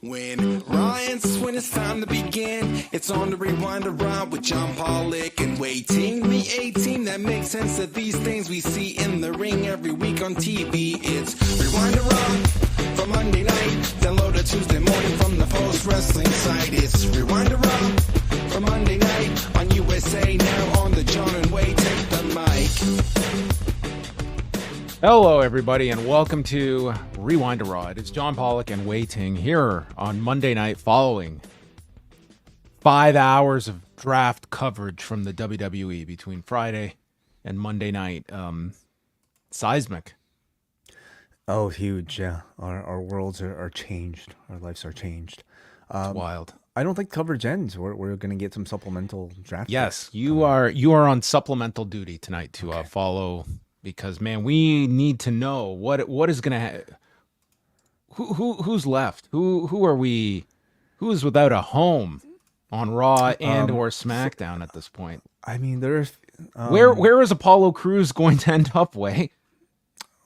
When it's time to begin, it's on the Rewind Around with John Pollock and Wai Ting. The A-Team that makes sense of these things we see in the ring every week on TV. It's Rewind Around for Monday night. Download it Tuesday morning from the Post Wrestling site. It's Rewind Around for Monday night on USA Now on the John and Wai Take the mic. Hello, everybody, and welcome to Rewind Raw. It's John Pollock and Wai Ting here on Monday night following 5 hours of draft coverage from the WWE between Friday and Monday night. Seismic. Oh, huge, yeah. Our worlds are changed. Our lives are changed. It's wild. I don't think coverage ends. We're going to get some supplemental draft. Yes, you are on supplemental duty tonight to follow... Because, man, we need to know what is going to who's left? Who are we? Who is without a home on Raw and or SmackDown at this point? I mean, there's where is Apollo Crews going to end up? Way?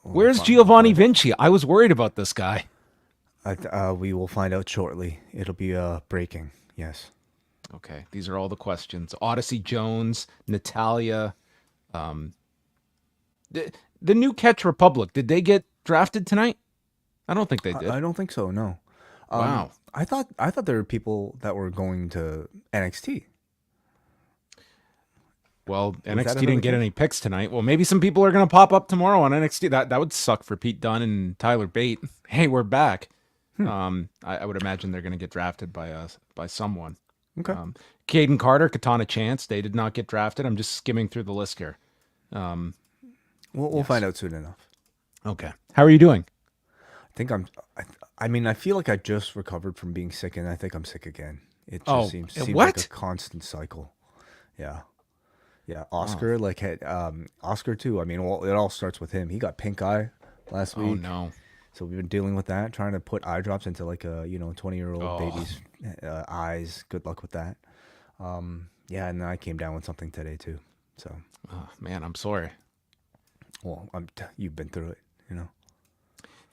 Where's Giovanni Vinci? I was worried about this guy. We will find out shortly. It'll be Breakin. Yes. Okay, these are all the questions. Odyssey Jones, Natalia. The new Catch Republic, did they get drafted tonight? I don't think they did. I don't think so, no. Wow. I thought there were people that were going to NXT. Well, NXT didn't get any picks tonight. Well, maybe some people are going to pop up tomorrow on NXT. That would suck for Pete Dunne and Tyler Bate. Hey, we're back. I would imagine they're going to get drafted by someone. Okay. Caden Carter, Katana Chance, they did not get drafted. I'm just skimming through the list here. We'll find out soon enough. Okay. How are you doing? I feel like I just recovered from being sick, and I think I'm sick again. It just seems like a constant cycle. Yeah. Yeah. Oscar, Oscar too. I mean, it all starts with him. He got pink eye last week. Oh, no. So we've been dealing with that, trying to put eye drops into like a 20-year-old baby's eyes. Good luck with that. Yeah, and then I came down with something today too. So. Oh, man, I'm sorry. Well, you've been through it, you know.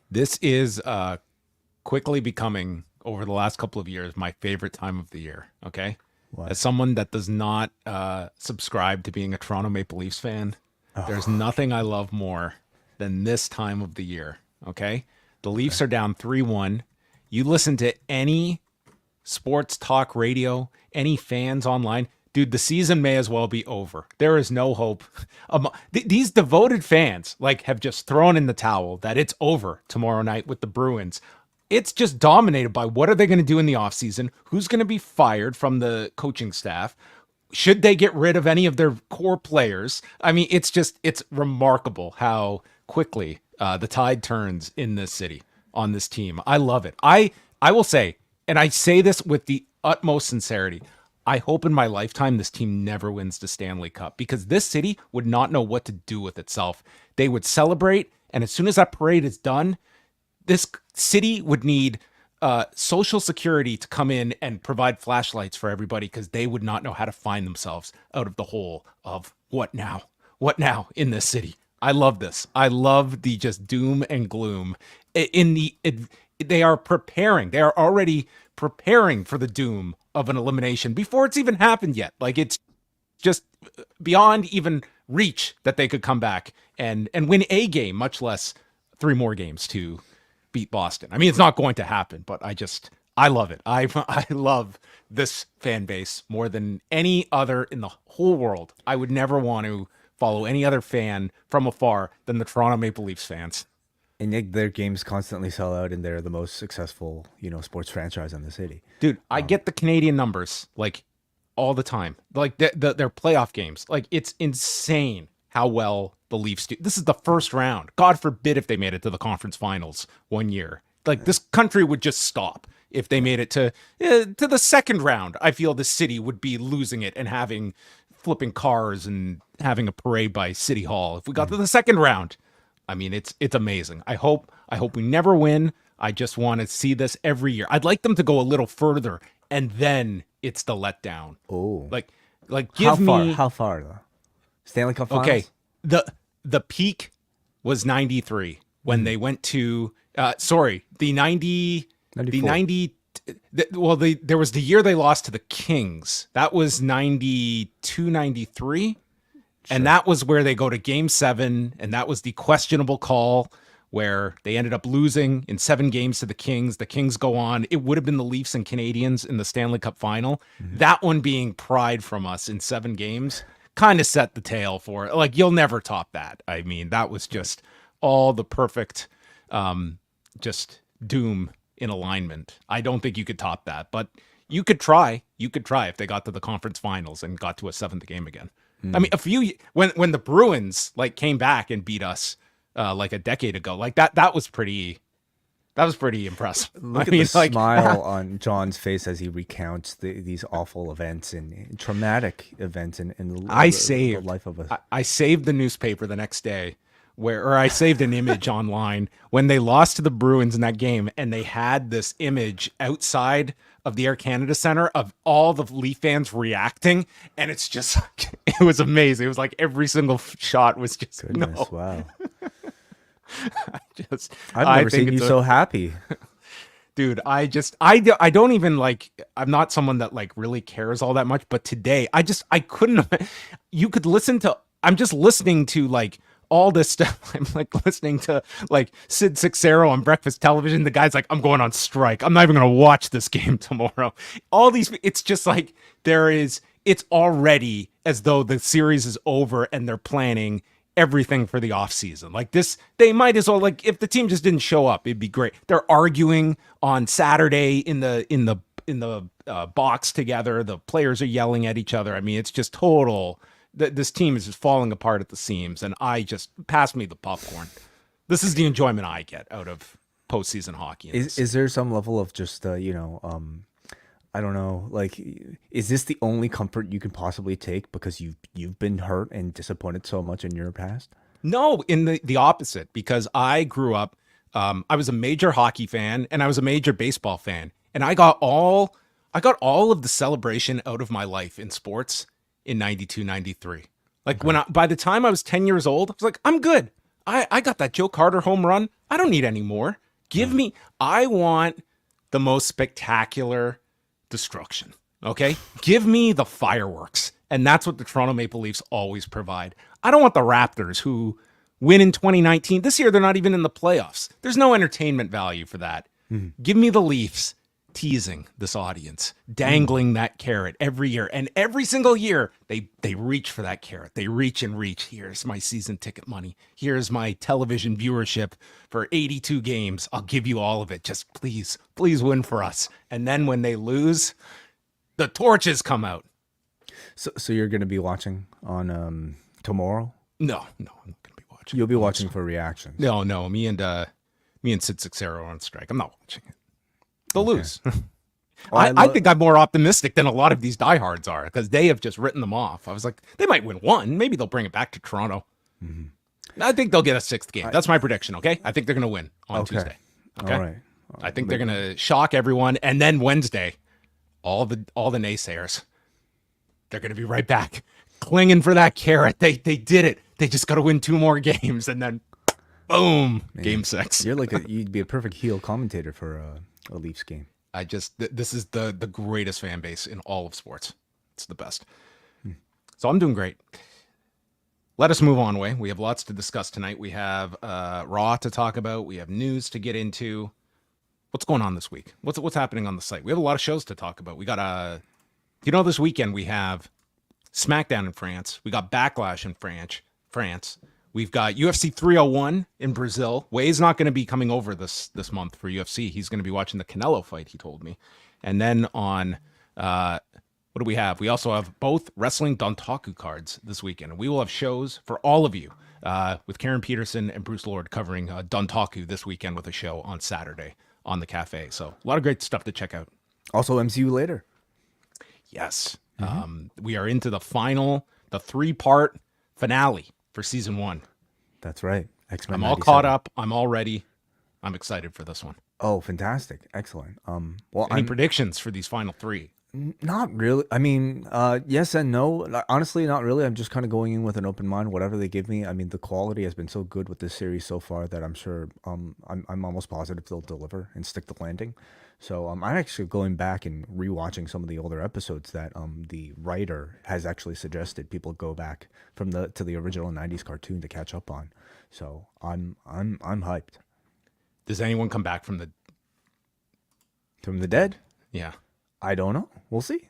This is quickly becoming, over the last couple of years, my favorite time of the year, okay? What? As someone that does not subscribe to being a Toronto Maple Leafs fan, there's nothing I love more than this time of the year, okay? The Leafs are down 3-1. You listen to any sports talk radio, any fans online, dude, the season may as well be over. There is no hope. These devoted fans have just thrown in the towel that it's over tomorrow night with the Bruins. It's just dominated by what are they going to do in the offseason? Who's going to be fired from the coaching staff? Should they get rid of any of their core players? I mean, it's remarkable how quickly the tide turns in this city on this team. I love it. I will say, and I say this with the utmost sincerity, I hope in my lifetime this team never wins the Stanley Cup, because this city would not know what to do with itself. They would celebrate, and as soon as that parade is done, this city would need Social Security to come in and provide flashlights for everybody, because they would not know how to find themselves out of the hole of what now? What now in this city? I love this. I love the just doom and gloom. They are preparing. They are already preparing for the doom of an elimination before it's even happened yet. It's just beyond even reach that they could come back and win a game, much less 3 more games to beat Boston. I mean, it's not going to happen, but I love it. I love this fan base more than any other in the whole world. I would never want to follow any other fan from afar than the Toronto Maple Leafs fans. And their games constantly sell out, and they're the most successful, sports franchise in the city. Dude, I get the Canadian numbers all the time. Their playoff games. It's insane how well the Leafs do. This is the first round. God forbid if they made it to the conference finals one year. This country would just stop if they made it to the second round. I feel the city would be losing it and flipping cars and having a parade by City Hall. If we got to the second round, I mean, it's amazing. I hope we never win. I just want to see this every year. I'd like them to go a little further, and then it's the letdown. Oh, How far though? Stanley Cup Finals? Okay, the peak was 93 when they went to the 90 94. There was the year they lost to the Kings. That was 92, 93. Sure. And that was where they go to Game 7, and that was the questionable call where they ended up losing in 7 games to the Kings. The Kings go on. It would have been the Leafs and Canadiens in the Stanley Cup final. Mm-hmm. That one being pried from us in 7 games kind of set the tale for it. Like, you'll never top that. I mean, that was just all the perfect just doom in alignment. I don't think you could top that, but you could try. You could try if they got to the conference finals and got to a 7th game again. I mean, when the Bruins like came back and beat us like a decade ago, like that was pretty impressive. Look at the smile on John's face as he recounts these awful events and traumatic events in the life of us. I saved the newspaper the next day or I saved an image online when they lost to the Bruins in that game, and they had this image outside of the Air Canada Center of all the Leaf fans reacting, and it's just it was amazing. It was like every single shot was just wow. I've never seen you so happy. Dude, I don't even like, I'm not someone that like really cares all that much, but today I couldn't, you could listen to, I'm just listening to like all this stuff. I'm like listening to like Sid Seixeiro on breakfast television. The guy's like, I'm going on strike. I'm not even going to watch this game tomorrow. All these, it's just like it's already as though the series is over and they're planning everything for the offseason. Like this, they might as well, like if the team just didn't show up, it'd be great. They're arguing on Saturday in the box together. The players are yelling at each other. I mean, it's just total. This team is just falling apart at the seams, and I just pass me the popcorn. This is the enjoyment I get out of postseason hockey. Is there some level of just I don't know, like, is this the only comfort you can possibly take because you've been hurt and disappointed so much in your past? No, in the opposite, because I grew up, I was a major hockey fan and I was a major baseball fan, and I got all of the celebration out of my life in sports in 92, 93. Like by the time I was 10 years old, I was like, I'm good. I got that Joe Carter home run. I don't need any more. I want the most spectacular destruction. Okay. Give me the fireworks. And that's what the Toronto Maple Leafs always provide. I don't want the Raptors who win in 2019. This year, they're not even in the playoffs. There's no entertainment value for that. Give me the Leafs teasing this audience, dangling that carrot every year. And every single year, they reach for that carrot. They reach and reach. Here's my season ticket money. Here's my television viewership for 82 games. I'll give you all of it. Just please win for us. And then when they lose, the torches come out. So you're going to be watching on tomorrow? No, I'm not going to be watching. You'll be watching for reactions. No. Me and Sid Seixeiro are on strike. I'm not watching it. They'll lose. I think I'm more optimistic than a lot of these diehards are because they have just written them off. I was like, they might win one. Maybe they'll bring it back to Toronto. I think they'll get a 6th game. That's my prediction, okay? I think they're going to win on Tuesday. Okay? All right. I think they're going to shock everyone. And then Wednesday, all the naysayers, they're going to be right back clinging for that carrot. They did it. They just got to win 2 more games. And then, boom, Game 6. You'd be a perfect heel commentator for a Leafs game. This is the greatest fan base in all of sports. It's the best. So I'm doing great. Let us move on, Wai. We have lots to discuss tonight. We have Raw to talk about. We have news to get into. What's going on this week? What's happening on the site? We have a lot of shows to talk about. We got this weekend we have SmackDown in France. We got Backlash in France. We've got UFC 301 in Brazil. Wai's not going to be coming over this month for UFC. He's going to be watching the Canelo fight, he told me. And then on, what do we have? We also have both wrestling Dontaku cards this weekend. And we will have shows for all of you with Karen Peterson and Bruce Lord covering Dontaku this weekend with a show on Saturday on the Cafe. So a lot of great stuff to check out. Also MCU later. Yes. We are into the 3-part finale for season 1. That's right. X-Men I'm all 97. caught up. I'm all ready. I'm excited for this one. Oh, fantastic. Excellent. Any predictions for these final 3? Not really. I mean, yes and no. Honestly, not really. I'm just kind of going in with an open mind, whatever they give me. I mean, the quality has been so good with this series so far that I'm sure, I'm almost positive they'll deliver and stick the landing. So, I'm actually going back and rewatching some of the older episodes that, the writer has actually suggested people go back to the original '90s cartoon to catch up on. So, I'm hyped. Does anyone come back from the dead? Yeah. I don't know. We'll see.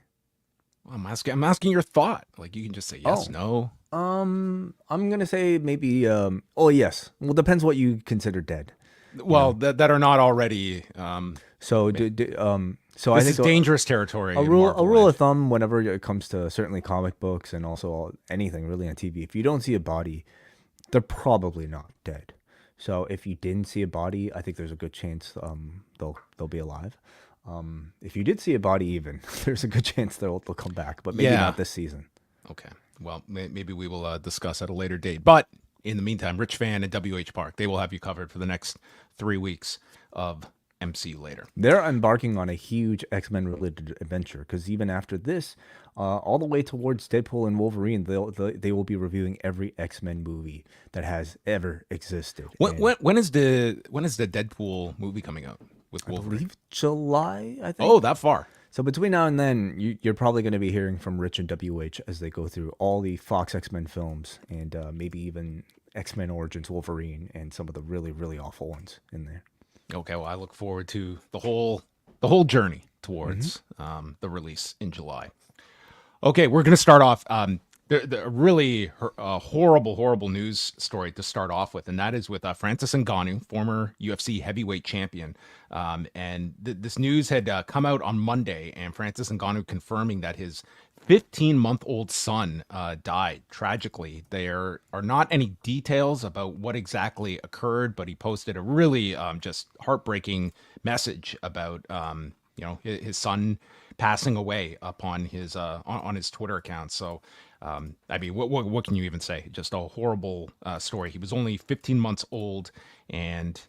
I'm asking your thought. Like, you can just say yes, no. I'm gonna say maybe. Oh yes. Well, depends what you consider dead. Well, that are not already. So I this think is dangerous territory. A rule of thumb whenever it comes to certainly comic books and also anything really on TV. If you don't see a body, they're probably not dead. So if you didn't see a body, I think there's a good chance they'll be alive. If you did see a body, even there's a good chance they'll come back, but maybe not this season. Okay, well, maybe we will discuss at a later date. But in the meantime, Rich Fan and WH Park, they will have you covered for the next 3 weeks of MC later. They're embarking on a huge X-Men related adventure because even after this, all the way towards Deadpool and Wolverine, they will be reviewing every X-Men movie that has ever existed. When is the Deadpool movie coming out? With Wolverine? I believe July, I think. Oh, that far. So between now and then, you're probably going to be hearing from Rich and WH as they go through all the Fox X-Men films and maybe even X-Men Origins Wolverine and some of the really, really awful ones in there. Okay, well, I look forward to the whole journey towards the release in July. Okay, we're going to start off. The really horrible news story to start off with, and that is with Francis Ngannou, former UFC heavyweight champion. And this news had come out on Monday, and Francis Ngannou confirming that his 15-month-old son died tragically. There are not any details about what exactly occurred, but he posted a really just heartbreaking message about his son passing away upon his on his Twitter account. So I mean, what can you even say? Just a horrible story. He was only 15 months old, and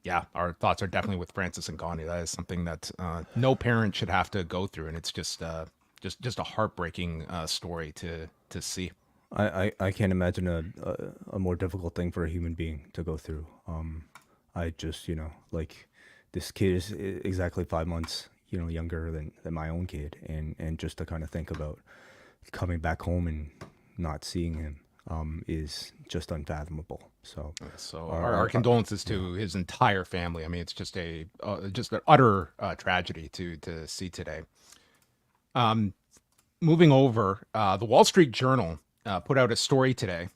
yeah, our thoughts are definitely with Francis Ngannou. That is something that no parent should have to go through, and it's just a heartbreaking story to see. I can't imagine a more difficult thing for a human being to go through. I just, like, this kid is exactly 5 months, younger than my own kid, and just to kind of think about coming back home and not seeing him is just unfathomable. So our condolences to his entire family. I mean, it's just an utter tragedy to see today. Moving over, the Wall Street Journal put out a story today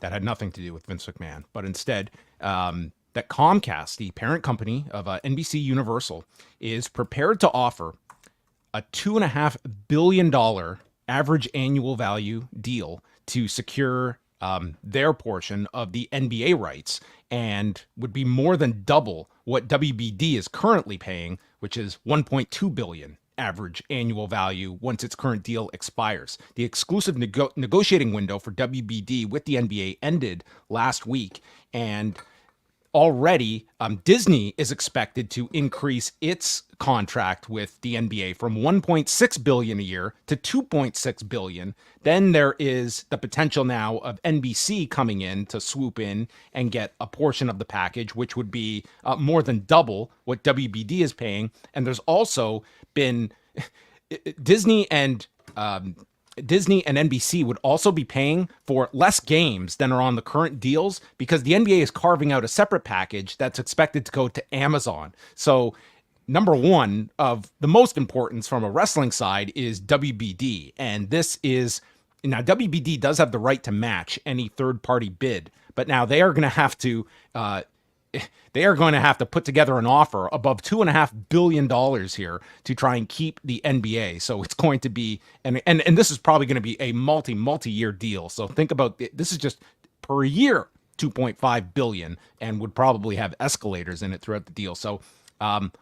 that had nothing to do with Vince McMahon, but instead that Comcast, the parent company of NBC Universal, is prepared to offer a $2.5 billion average annual value deal to secure their portion of the NBA rights, and would be more than double what WBD is currently paying, which is $1.2 billion average annual value once its current deal expires. The exclusive negotiating window for WBD with the NBA ended last week, and already Disney is expected to increase its contract with the NBA from $1.6 billion a year to $2.6 billion. Then there is the potential now of NBC coming in to swoop in and get a portion of the package, which would be more than double what WBD is paying. And there's also been Disney and NBC would also be paying for less games than are on the current deals, because the NBA is carving out a separate package that's expected to go to Amazon. So number one of the most importance from a wrestling side is WBD. And this is, now WBD does have the right to match any third party bid, but now they are going to have to, put together an offer above $2.5 billion here to try and keep the NBA. So it's going to be, and this is probably going to be a multi-year deal. So think about it. This is just per year, $2.5 billion, and would probably have escalators in it throughout the deal. So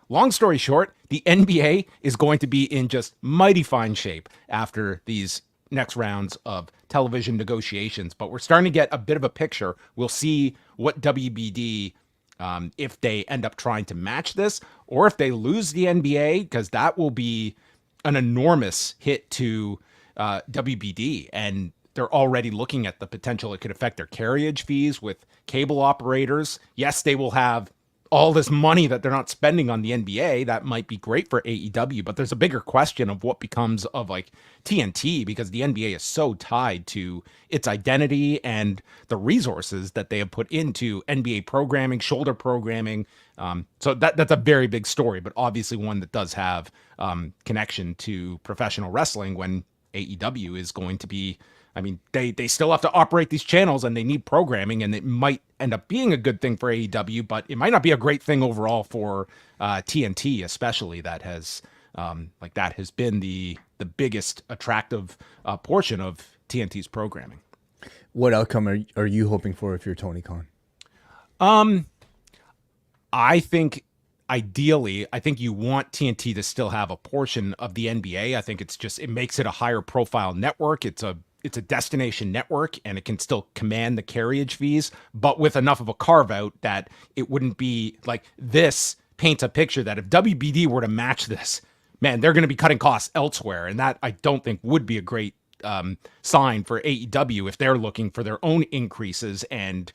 long story short, the NBA is going to be in just mighty fine shape after these next rounds of television negotiations. But we're starting to get a bit of a picture. We'll see what WBD, if they end up trying to match this, or if they lose the NBA, because that will be an enormous hit to WBD, and they're already looking at the potential it could affect their carriage fees with cable operators. Yes, they will have all this money that they're not spending on the NBA. That might be great for AEW, but there's a bigger question of what becomes of like TNT, because the NBA is so tied to its identity and the resources that they have put into NBA programming, shoulder programming. So that's a very big story, but obviously one that does have connection to professional wrestling, when AEW is going to be, I mean, they still have to operate these channels and they need programming, and it might end up being a good thing for AEW, but it might not be a great thing overall for TNT, especially that has been the biggest attractive portion of TNT's programming. What outcome are you hoping for if you're Tony Khan? I think ideally, I think you want TNT to still have a portion of the NBA. I think it makes it a higher profile network. It's a destination network, and it can still command the carriage fees, but with enough of a carve out that it wouldn't be like, this paints a picture that if WBD were to match this, man, they're going to be cutting costs elsewhere. And that I don't think would be a great sign for AEW if they're looking for their own increases. And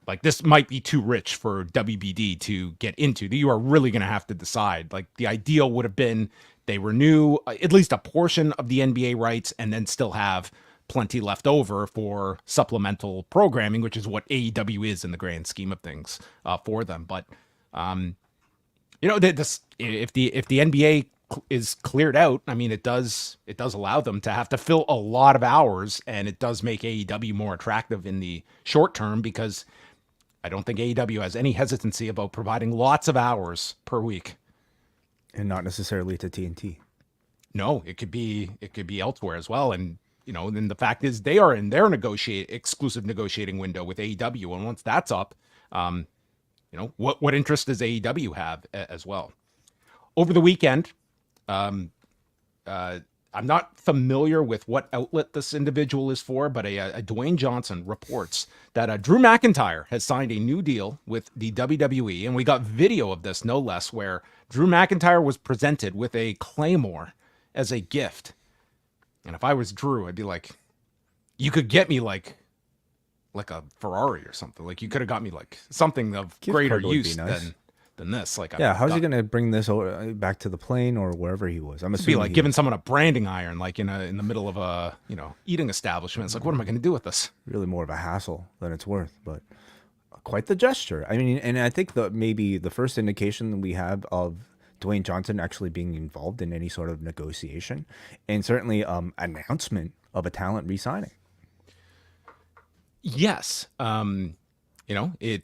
like, this might be too rich for WBD to get into. You are really going to have to decide. Like, the ideal would have been they renew at least a portion of the NBA rights and then still have plenty left over for supplemental programming, which is what AEW is in the grand scheme of things for them. But this, if the NBA is cleared out, I mean, it does allow them to have to fill a lot of hours, and it does make AEW more attractive in the short term, because I don't think AEW has any hesitancy about providing lots of hours per week, and not necessarily to TNT. No, it could be elsewhere as well. And then the fact is they are in their exclusive negotiating window with AEW. And once that's up, what interest does AEW have as well? Over the weekend, I'm not familiar with what outlet this individual is for, but a Dwayne Johnson reports that Drew McIntyre has signed a new deal with the WWE. And we got video of this, no less, where Drew McIntyre was presented with a Claymore as a gift. And if I was Drew, I'd be like, you could get me like a Ferrari or something. Like, you could have got me like something of greater use than this. Like, yeah, how's he going to bring this back to the plane or wherever he was? I'm assuming be like giving someone a branding iron, like in the middle of a eating establishment. It's like, what am I going to do with this? Really more of a hassle than it's worth, but quite the gesture. I mean, and I think maybe the first indication that we have of Dwayne Johnson actually being involved in any sort of negotiation, and certainly announcement of a talent re-signing. Yes. It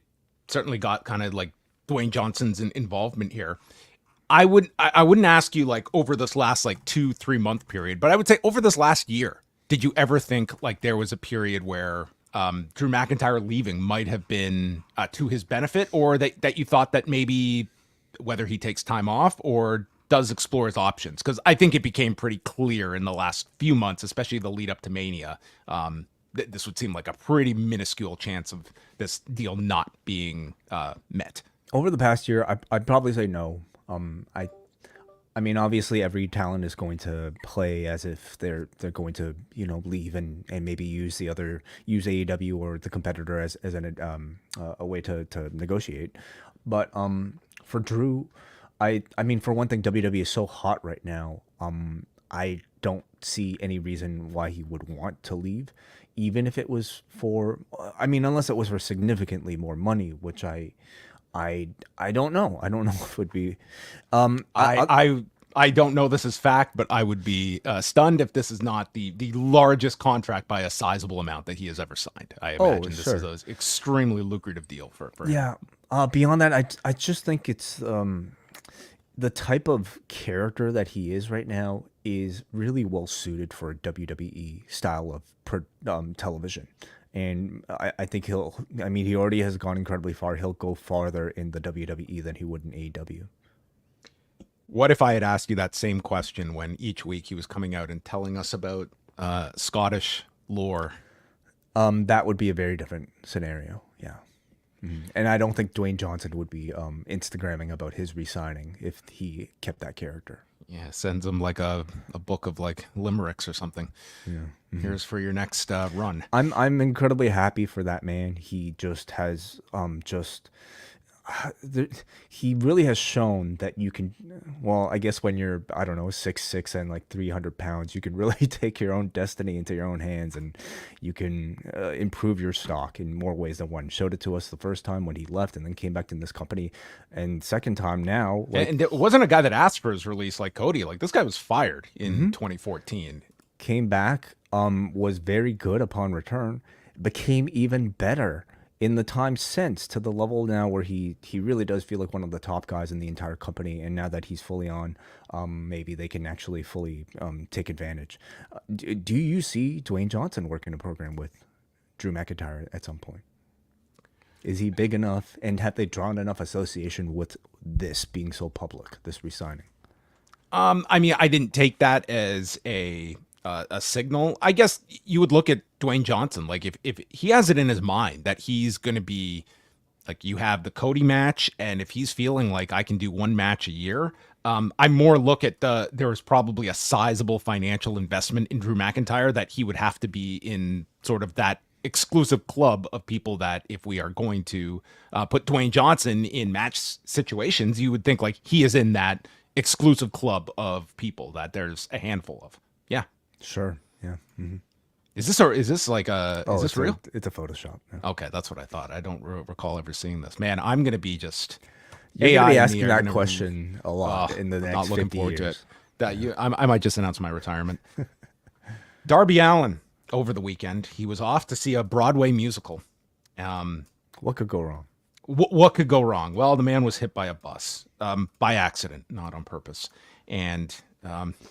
certainly got kind of like Dwayne Johnson's involvement here. I wouldn't ask you like over this last like 2-3 month period, but I would say over this last year, did you ever think like there was a period where Drew McIntyre leaving might have been to his benefit, or that you thought that maybe whether he takes time off or does explore his options? Because I think it became pretty clear in the last few months, especially the lead up to Mania, that this would seem like a pretty minuscule chance of this deal not being met. Over the past year, I'd probably say no. I mean, obviously, every talent is going to play as if they're going to leave and maybe use AEW or the competitor as a way to negotiate. But for Drew, I mean, for one thing, WWE is so hot right now. I don't see any reason why he would want to leave, even if it was unless it was for significantly more money, which I don't know. I don't know if it would be. I don't know this is fact, but I would be stunned if this is not the largest contract by a sizable amount that he has ever signed. I imagine this is an extremely lucrative deal for him. Yeah. Beyond that, I just think it's the type of character that he is right now is really well suited for a WWE style of television. And I think he already has gone incredibly far. He'll go farther in the WWE than he would in AEW. What if I had asked you that same question when each week he was coming out and telling us about Scottish lore? That would be a very different scenario. Yeah. Mm-hmm. And I don't think Dwayne Johnson would be Instagramming about his re-signing if he kept that character. Yeah, sends him like a book of like limericks or something. Yeah. Mm-hmm. Here's for your next run. I'm incredibly happy for that man. He just has he really has shown that you can, well, I guess when you're, I don't know, 6'6" and like 300 pounds, you can really take your own destiny into your own hands, and you can improve your stock in more ways than one. Showed it to us the first time when he left and then came back to this company, and second time now. Like, and it wasn't a guy that asked for his release like Cody. Like, this guy was fired in 2014. Came back, was very good upon return, became even better in the time since, to the level now where he really does feel like one of the top guys in the entire company. And now that he's fully on, maybe they can actually fully take advantage. Do you see Dwayne Johnson working a program with Drew McIntyre at some point? Is he big enough, and have they drawn enough association with this being so public, this re-signing? I mean, I didn't take that as a signal. I guess you would look at Dwayne Johnson, like if he has it in his mind that he's going to be like, you have the Cody match, and if he's feeling like I can do one match a year, I more look at there was probably a sizable financial investment in Drew McIntyre that he would have to be in sort of that exclusive club of people that if we are going to put Dwayne Johnson in match situations, you would think like he is in that exclusive club of people that there's a handful of. Yeah. Sure. Yeah. Mm-hmm. Is this like is this real? It's a Photoshop. Yeah. Okay, that's what I thought. I don't recall ever seeing this. Man, I'm gonna be just You're gonna be asking that question a lot in the next not looking 50 forward years. to it. I might just announce my retirement. Darby Allin over the weekend. He was off to see a Broadway musical. What could go wrong? What could go wrong? Well, the man was hit by a bus by accident, not on purpose, and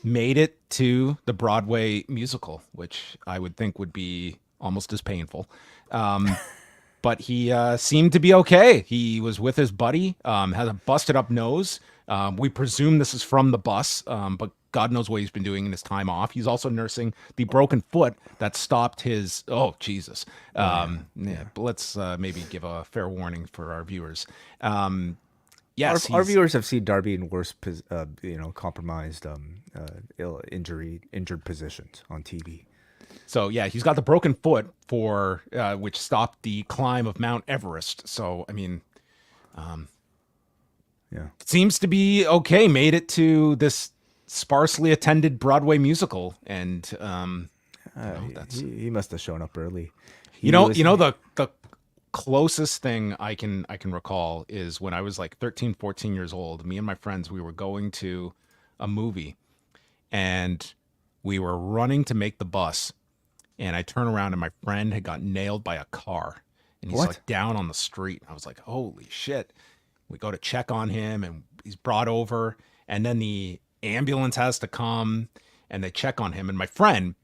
made it to the Broadway musical, which I would think would be almost as painful. But he seemed to be okay. He was with his buddy, has a busted up nose. We presume this is from the bus, but God knows what he's been doing in his time off. He's also nursing the broken foot that stopped his, oh, Jesus. But let's maybe give a fair warning for our viewers. Yes, our viewers have seen Darby in worse, compromised, injured positions on TV. So yeah, he's got the broken foot for which stopped the climb of Mount Everest. So I mean, seems to be okay. Made it to this sparsely attended Broadway musical, and he must have shown up early. The closest thing I can recall is when I was like 13, 14 years old. Me and my friends, we were going to a movie, and we were running to make the bus. And I turn around, and my friend had got nailed by a car, and he's like down on the street. I was like, holy shit. We go to check on him, and he's brought over, and then the ambulance has to come, and they check on him. And my friend,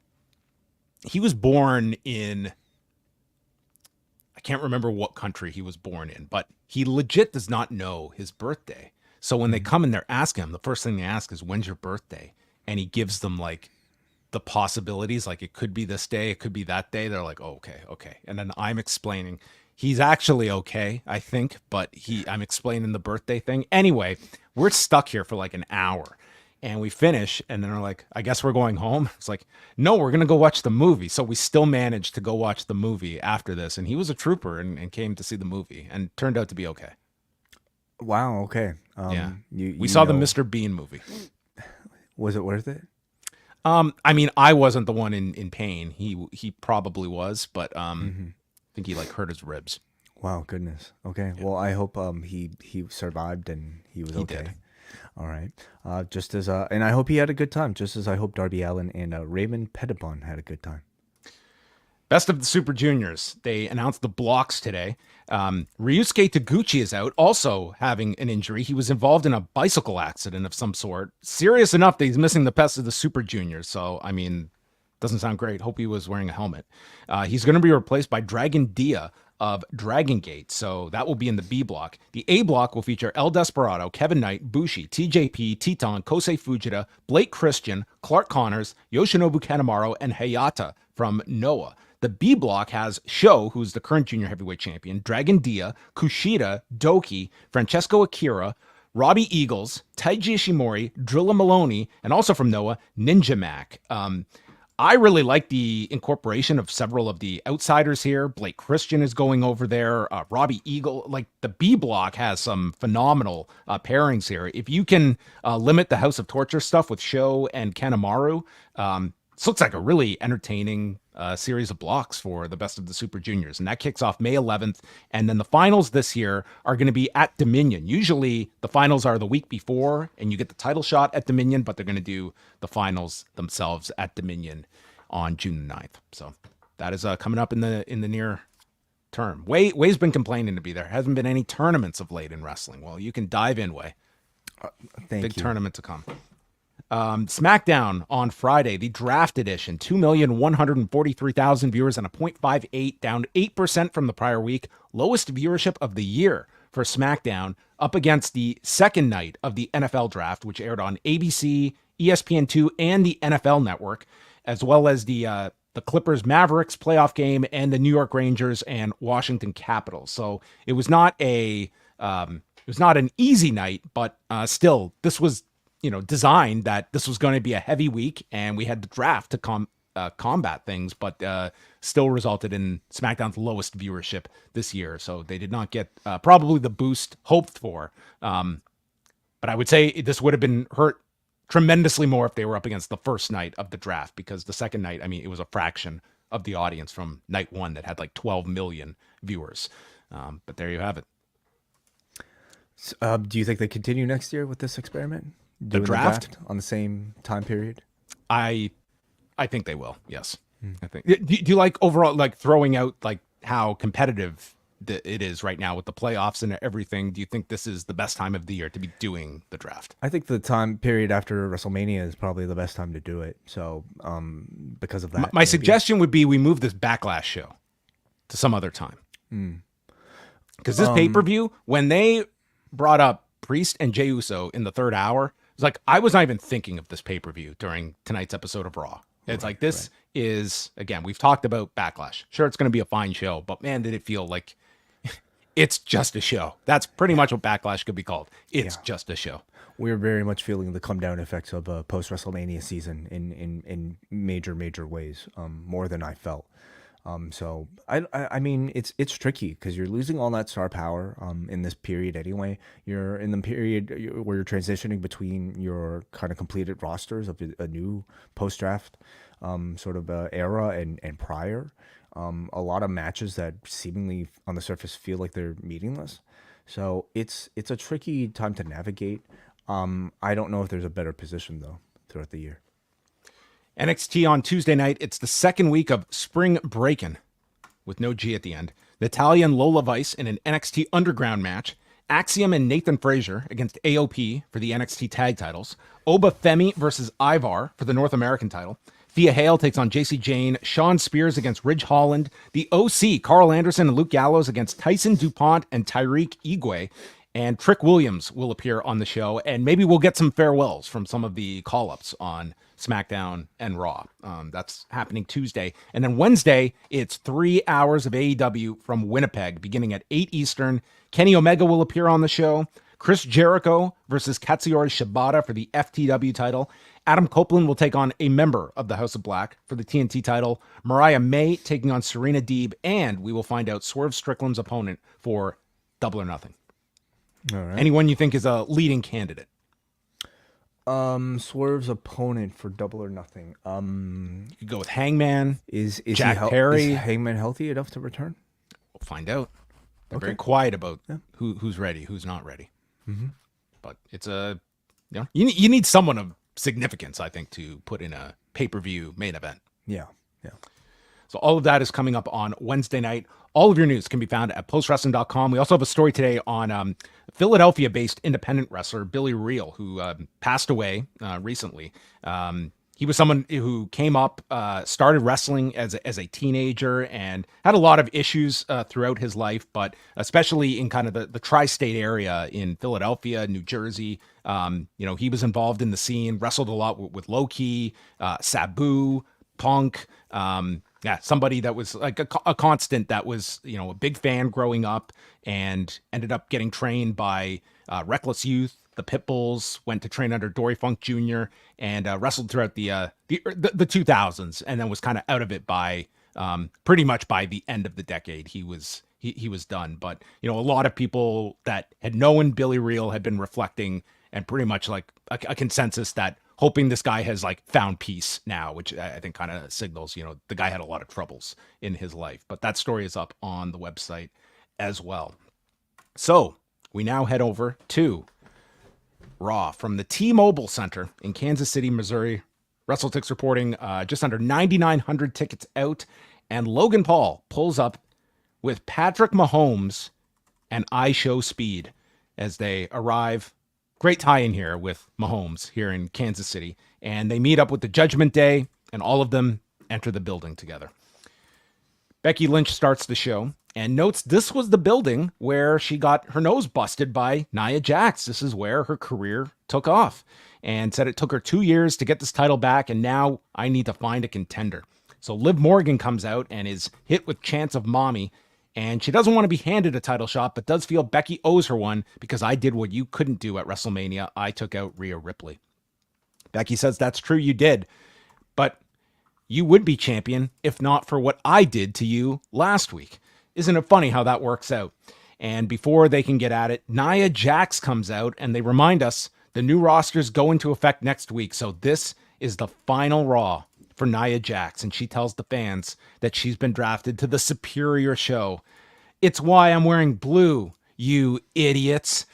he was born in, I can't remember what country he was born in, but he legit does not know his birthday. So when they come and they're asking him, the first thing they ask is, when's your birthday? And he gives them like the possibilities, like it could be this day, it could be that day. They're like, oh, okay. And then I'm explaining, he's actually okay, I think, but I'm explaining the birthday thing. Anyway, we're stuck here for like an hour, and we finish, and then they're like, I guess we're going home. It's like, no, we're going to go watch the movie. So we still managed to go watch the movie after this, and he was a trooper and came to see the movie and turned out to be okay. Wow, okay. We saw the Mr. Bean movie. Was it worth it? I mean, I wasn't the one in pain. He probably was, but I think he like hurt his ribs. Wow, goodness. Okay. Yeah. Well, I hope he survived and he was okay. Did. All right. And I hope he had a good time, just as I hope Darby Allin and Raymond Pettibon had a good time. Best of the Super Juniors. They announced the blocks today. Ryusuke Taguchi is out, also having an injury. He was involved in a bicycle accident of some sort. Serious enough that he's missing the best of the Super Juniors. So, I mean, doesn't sound great. Hope he was wearing a helmet. He's going to be replaced by Dragon Dia of Dragon Gate. So that will be in the B block. The A block will feature El Desperado, Kevin Knight, Bushi, TJP, Teton, Kosei Fujita, Blake Christian, Clark Connors, Yoshinobu Kanemaru, and Hayata from Noah. The B block has Sho, who's the current junior heavyweight champion, Dragon Dia, Kushida, Doki, Francesco Akira, Robbie Eagles, Taiji Ishimori, Drilla Maloney, and also from Noah, Ninja Mac. I really like the incorporation of several of the outsiders here. Blake Christian is going over there. Robbie Eagle, like the B block has some phenomenal pairings here. If you can limit the House of Torture stuff with Sho and Kanemaru, this looks like a really entertaining series of blocks for the Best of the Super Juniors. And that kicks off May 11th. And then the finals this year are going to be at Dominion. Usually the finals are the week before and you get the title shot at Dominion, but they're going to do the finals themselves at Dominion on June 9th. So that is coming up in the near term. Wai's been complaining to be there. Hasn't been any tournaments of late in wrestling. Well, you can dive in, Wai. Big tournament to come. SmackDown on Friday, the draft edition, 2,143,000 viewers and a 0.58, down 8% from the prior week. Lowest viewership of the year for SmackDown, up against the second night of the NFL draft, which aired on ABC, ESPN2, and the NFL Network, as well as the Clippers Mavericks playoff game and the New York Rangers and Washington Capitals. So it was not an easy night, but still, this was designed that this was going to be a heavy week, and we had the draft to combat things, but still resulted in SmackDown's lowest viewership this year. So they did not get probably the boost hoped for. But I would say this would have been hurt tremendously more if they were up against the first night of the draft, because the second night, I mean, it was a fraction of the audience from night one that had like 12 million viewers. But there you have it. Do you think they continue next year with this experiment? The draft on the same time period? I think they will. Yes. I think. Do you like overall, like throwing out like how competitive it is right now with the playoffs and everything? Do you think this is the best time of the year to be doing the draft? I think the time period after WrestleMania is probably the best time to do it. So, because of that, my suggestion would be we move this Backlash show to some other time. Because this pay-per-view, when they brought up Priest and Jey Uso in the third hour, it's like I was not even thinking of this pay-per-view during tonight's episode of Raw. It's like this is, again, we've talked about Backlash. Sure, it's going to be a fine show, but man, did it feel like it's just a show. That's pretty much what Backlash could be called. It's just a show. We're very much feeling the come-down effects of a post-WrestleMania season in major ways, more than I felt. So I mean, it's tricky because you're losing all that star power in this period anyway. You're in the period where you're transitioning between your kind of completed rosters of a new post-draft sort of era and prior. A lot of matches that seemingly on the surface feel like they're meaningless. So it's a tricky time to navigate. I don't know if there's a better position though throughout the year. NXT on Tuesday night. It's the second week of Spring Breakin' with no G at the end. Natalya and Lola Vice in an NXT Underground match. Axiom and Nathan Frazier against AOP for the NXT tag titles. Oba Femi versus Ivar for the North American title. Thea Hale takes on JC Jane. Sean Spears against Ridge Holland. The OC, Carl Anderson and Luke Gallows against Tyson DuPont and Tyreek Igwe. And Trick Williams will appear on the show. And maybe we'll get some farewells from some of the call-ups on SmackDown and Raw. That's happening Tuesday. And then Wednesday, it's 3 hours of AEW from Winnipeg, beginning at 8 Eastern. Kenny Omega will appear on the show. Chris Jericho versus Katsuyori Shibata for the FTW title. Adam Copeland will take on a member of the House of Black for the TNT title. Mariah May taking on Serena Deeb. And we will find out Swerve Strickland's opponent for Double or Nothing. All right. Anyone you think is a leading candidate? Swerve's opponent for Double or Nothing. You could go with Hangman. Is Jack Perry. Is Hangman healthy enough to return? We'll find out. They're very quiet about who's ready, who's not ready. Mm-hmm. But it's you need someone of significance, I think, to put in a pay-per-view main event. Yeah. So all of that is coming up on Wednesday night. All of your news can be found at postwrestling.com. We also have a story today on Philadelphia-based independent wrestler Billy Reil, who passed away recently. He was someone who came up, started wrestling as a teenager and had a lot of issues throughout his life, but especially in kind of the tri-state area in Philadelphia, New Jersey. He was involved in the scene, wrestled a lot with Low Ki, Sabu, Punk, somebody that was like a constant that was, a big fan growing up and ended up getting trained by Reckless Youth, the Pitbulls, went to train under Dory Funk Jr. and wrestled throughout the 2000s, and then was kind of out of it by pretty much by the end of the decade. He was done. But a lot of people that had known Billy Reil had been reflecting, and pretty much like a consensus that hoping this guy has like found peace now, which I think kind of signals the guy had a lot of troubles in his life. But that story is up on the website as well. So we now head over to Raw from the T-Mobile Center in Kansas City, Missouri. WrestleTix reporting just under 9,900 tickets out, and Logan Paul pulls up with Patrick Mahomes and iShow Speed as they arrive. Great tie-in here with Mahomes here in Kansas City, and they meet up with the Judgment Day, and all of them enter the building together. Becky Lynch starts the show and notes this was the building where she got her nose busted by Nia Jax. This is where her career took off, and said it took her 2 years to get this title back, and now I need to find a contender. So Liv Morgan comes out and is hit with chants of mommy, and she doesn't want to be handed a title shot, but does feel Becky owes her one because I did what you couldn't do at WrestleMania. I took out Rhea Ripley. Becky says that's true, you did, but you would be champion if not for what I did to you last week. Isn't it funny how that works out? And before they can get at it, Nia Jax comes out and they remind us the new rosters go into effect next week. So this is the final Raw for Nia Jax. And she tells the fans that she's been drafted to the superior show. It's why I'm wearing blue, you idiots.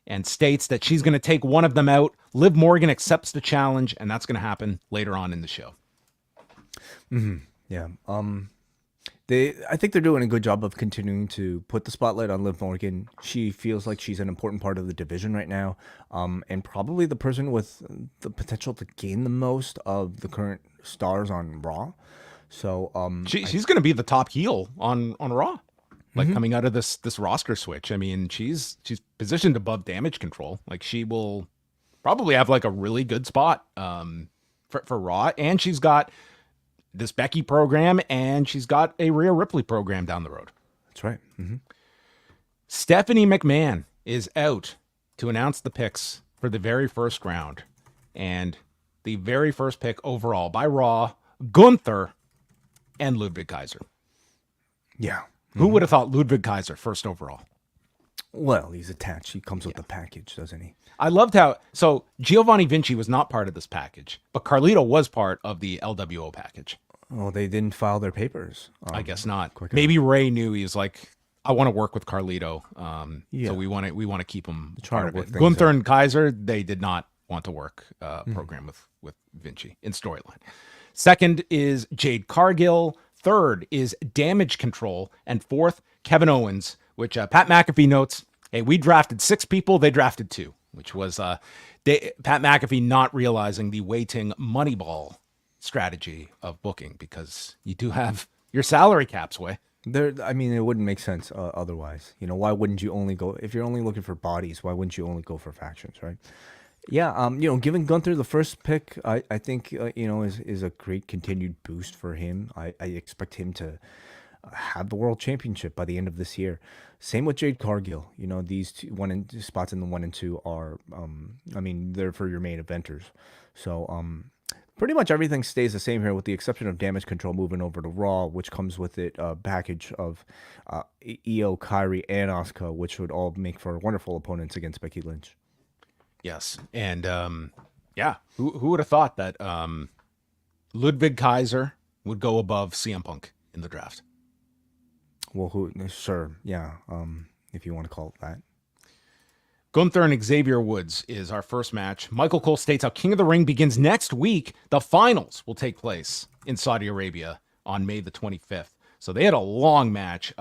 And states that she's going to take one of them out. Liv Morgan accepts the challenge, and that's going to happen later on in the show. Mm-hmm. Yeah. I think they're doing a good job of continuing to put the spotlight on Liv Morgan. She feels like she's an important part of the division right now, and probably the person with the potential to gain the most of the current stars on Raw. So she's going to be the top heel on Raw, like coming out of this roster switch. I mean, she's positioned above Damage Control. Like she will probably have like a really good spot for Raw, and she's got this Becky program, and she's got a Rhea Ripley program down the road. That's right. Mm-hmm. Stephanie McMahon is out to announce the picks for the very first round. And the very first pick overall by Raw, Gunther and Ludwig Kaiser. Yeah. Who would have thought Ludwig Kaiser first overall? Well, he's attached. He comes with the package, doesn't he? I loved how, so Giovanni Vinci was not part of this package, but Carlito was part of the LWO package. Oh, they didn't file their papers. I guess not. Maybe Ray knew. He was like, I want to work with Carlito. So we want to keep him part of it. Gunther and Kaiser, they did not want to work program with Vinci in storyline. Second is Jade Cargill. Third is Damage Control. And fourth, Kevin Owens, which Pat McAfee notes, hey, we drafted 6 people, they drafted 2, which was Pat McAfee not realizing the Wai Ting Moneyball strategy of booking, because you do have your salary caps, Way. I mean, it wouldn't make sense otherwise. Why wouldn't you only go, if you're only looking for bodies, why wouldn't you only go for factions, right? Yeah, giving Gunther the first pick, I think, is a great continued boost for him. I expect him to have the world championship by the end of this year. Same with Jade Cargill. These spots in the 1 and 2 are, they're for your main eventers. So, pretty much everything stays the same here, with the exception of Damage Control moving over to Raw, which comes with it a package of Io, Kairi, and Asuka, which would all make for wonderful opponents against Becky Lynch. Yes, and who would have thought that Ludwig Kaiser would go above CM Punk in the draft? Well, sure, yeah, if you want to call it that. Gunther and Xavier Woods is our first match. Michael Cole states how King of the Ring begins next week. The finals will take place in Saudi Arabia on May the 25th. So they had a long match.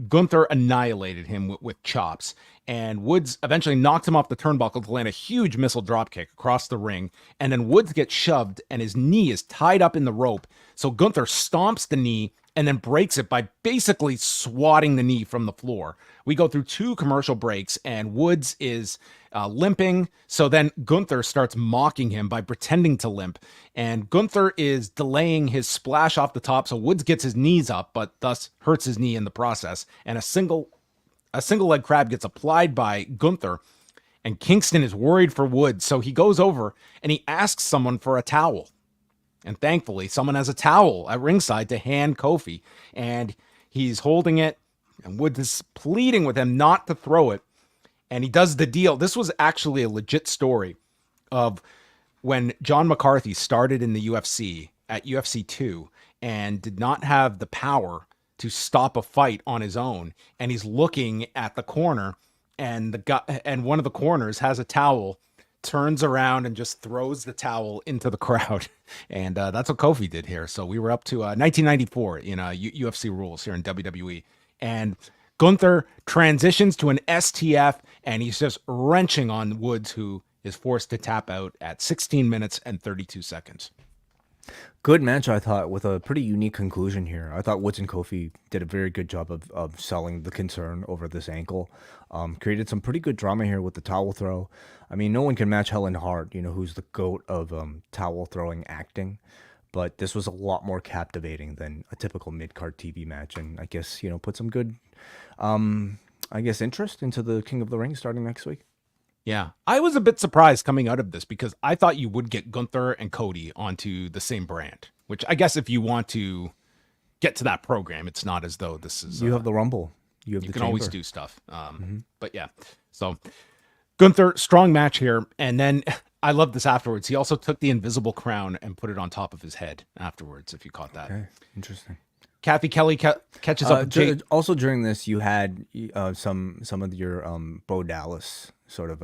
Gunther annihilated him with chops, and Woods eventually knocked him off the turnbuckle to land a huge missile dropkick across the ring, and then Woods gets shoved, and his knee is tied up in the rope. So Gunther stomps the knee and then breaks it by basically swatting the knee from the floor. We go through 2 commercial breaks, and Woods is limping. So then Gunther starts mocking him by pretending to limp, and Gunther is delaying his splash off the top. So Woods gets his knees up, but thus hurts his knee in the process. And a single leg crab gets applied by Gunther, And Kingston is worried for Woods, so he goes over and he asks someone for a towel. And thankfully, someone has a towel at ringside to hand Kofi. And he's holding it, and Woods is pleading with him not to throw it. And he does the deal. This was actually a legit story of when John McCarthy started in the UFC at UFC 2 and did not have the power to stop a fight on his own. And he's looking at the corner, and the guy, and one of the corners has a towel, turns around and just throws the towel into the crowd. And that's what Kofi did here. So we were up to 1994 in UFC rules here in WWE. And Gunther transitions to an STF, and he's just wrenching on Woods, who is forced to tap out at 16 minutes and 32 seconds. Good match, I thought, with a pretty unique conclusion here. I thought Woods and Kofi did a very good job of selling the concern over this ankle. Created some pretty good drama here with the towel throw. I mean, no one can match Helen Hart, who's the GOAT of towel throwing acting. But this was a lot more captivating than a typical mid-card TV match. And I guess, put some good, interest into the King of the Ring starting next week. Yeah, I was a bit surprised coming out of this because I thought you would get Gunther and Cody onto the same brand, which I guess if you want to get to that program, it's not as though this is... You have the Rumble. You can chamber. Always do stuff. But yeah, so Gunther, strong match here. And then I love this afterwards. He also took the invisible crown and put it on top of his head afterwards, if you caught that. Okay, interesting. Kathy Kelly catches up with also during this, you had some of your Bo Dallas sort of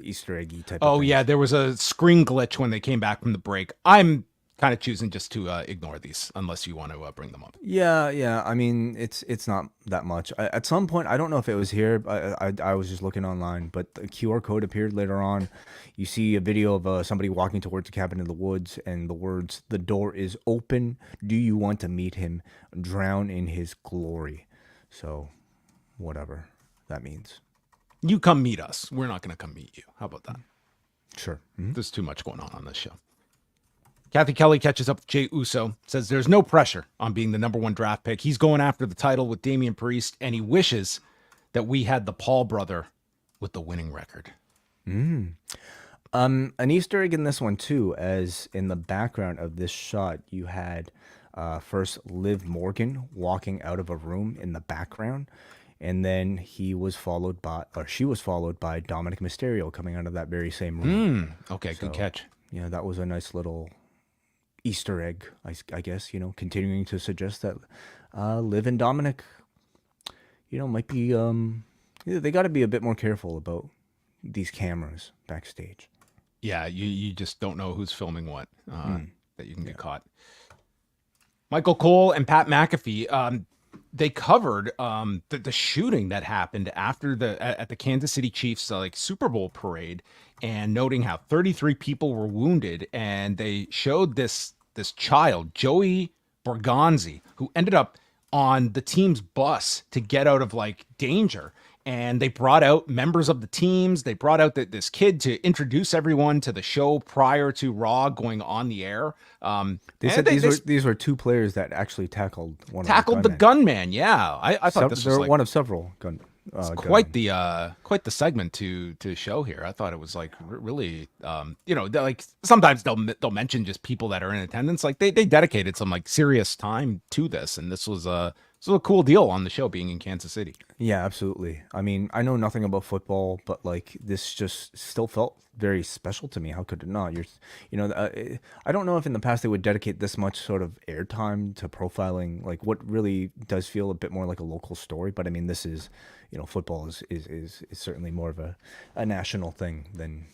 Easter eggy type of things. Yeah, there was a screen glitch when they came back from the break. I'm kind of choosing just to ignore these unless you want to bring them up. Yeah. I mean, it's not that much. At some point, I don't know if it was here. I was just looking online, but the QR code appeared later on. You see a video of somebody walking towards the cabin in the woods, and the words, "The door is open. Do you want to meet him? Drown in his glory." So, whatever that means. You come meet us. We're not going to come meet you. How about that? Sure. There's too much going on this show. Kathy Kelly catches up with Jey Uso, says there's no pressure on being the number one draft pick. He's going after the title with Damian Priest, and he wishes that we had the Paul brother with the winning record. An Easter egg in this one, too, as in the background of this shot, you had first Liv Morgan walking out of a room in the background, and then she was followed by Dominic Mysterio coming out of that very same room. Okay, good catch. Yeah, that was a nice little Easter egg, I guess, continuing to suggest that Liv and Dominic, might be, they got to be a bit more careful about these cameras backstage. Yeah, you just don't know who's filming what, that you can get caught. Michael Cole and Pat McAfee, they covered the shooting that happened after at the Kansas City Chiefs Super Bowl parade, and noting how 33 people were wounded, and they showed this child, Joey Borgonzi, who ended up on the team's bus to get out of danger. And they brought out members of the teams. They brought out this kid to introduce everyone to the show prior to Raw going on the air. They said these were two players that actually tackled the gunman. Yeah, I thought this was one of several gun. It's quite the segment to show here. I thought it was really sometimes they'll mention just people that are in attendance. They dedicated some serious time to this, and this was a cool deal on the show being in Kansas City. Yeah, absolutely. I mean, I know nothing about football, but this just still felt very special to me. How could it not? I don't know if in the past they would dedicate this much sort of airtime to profiling what really does feel a bit more like a local story. But I mean, this is, football is certainly more of a national thing than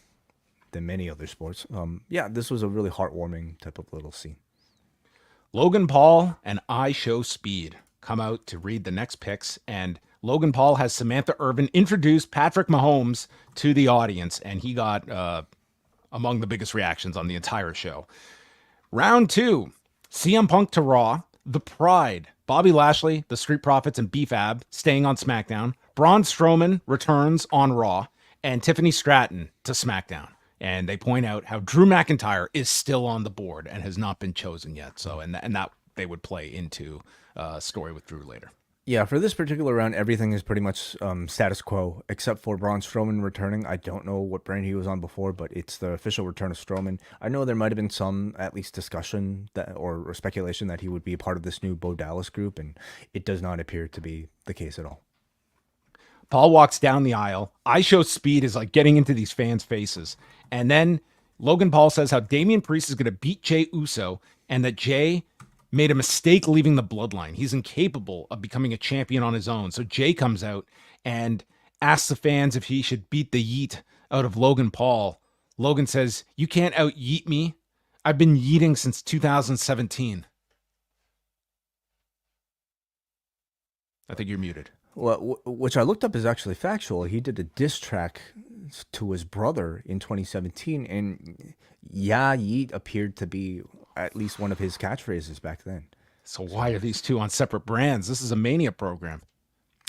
many other sports. This was a really heartwarming type of little scene. Logan Paul and I Show Speed come out to read the next picks, and Logan Paul has Samantha Irvin introduce Patrick Mahomes to the audience, and he got among the biggest reactions on the entire show. Round 2, CM Punk to Raw, The Pride, Bobby Lashley, the Street Profits, and BFAB staying on SmackDown. Braun Strowman returns on Raw, and Tiffany Stratton to SmackDown. And they point out how Drew McIntyre is still on the board and has not been chosen yet. So, and that they would play into a story with Drew later. Yeah, for this particular round, everything is pretty much status quo, except for Braun Strowman returning. I don't know what brand he was on before, but it's the official return of Strowman. I know there might have been some, at least, discussion that or speculation that he would be a part of this new Bo Dallas group, and it does not appear to be the case at all. Paul walks down the aisle. I Show Speed is like getting into these fans' faces. And then Logan Paul says how Damian Priest is going to beat Jey Uso and that Jey made a mistake leaving the bloodline. He's incapable of becoming a champion on his own. So Jey comes out and asks the fans if he should beat the yeet out of Logan Paul. Logan says, "You can't out yeet me. I've been yeeting since 2017. I think you're muted. Well, which I looked up is actually factual. He did a diss track to his brother in 2017, and yeah, yeet appeared to be at least one of his catchphrases back then. So why are these two on separate brands? This is a Mania program.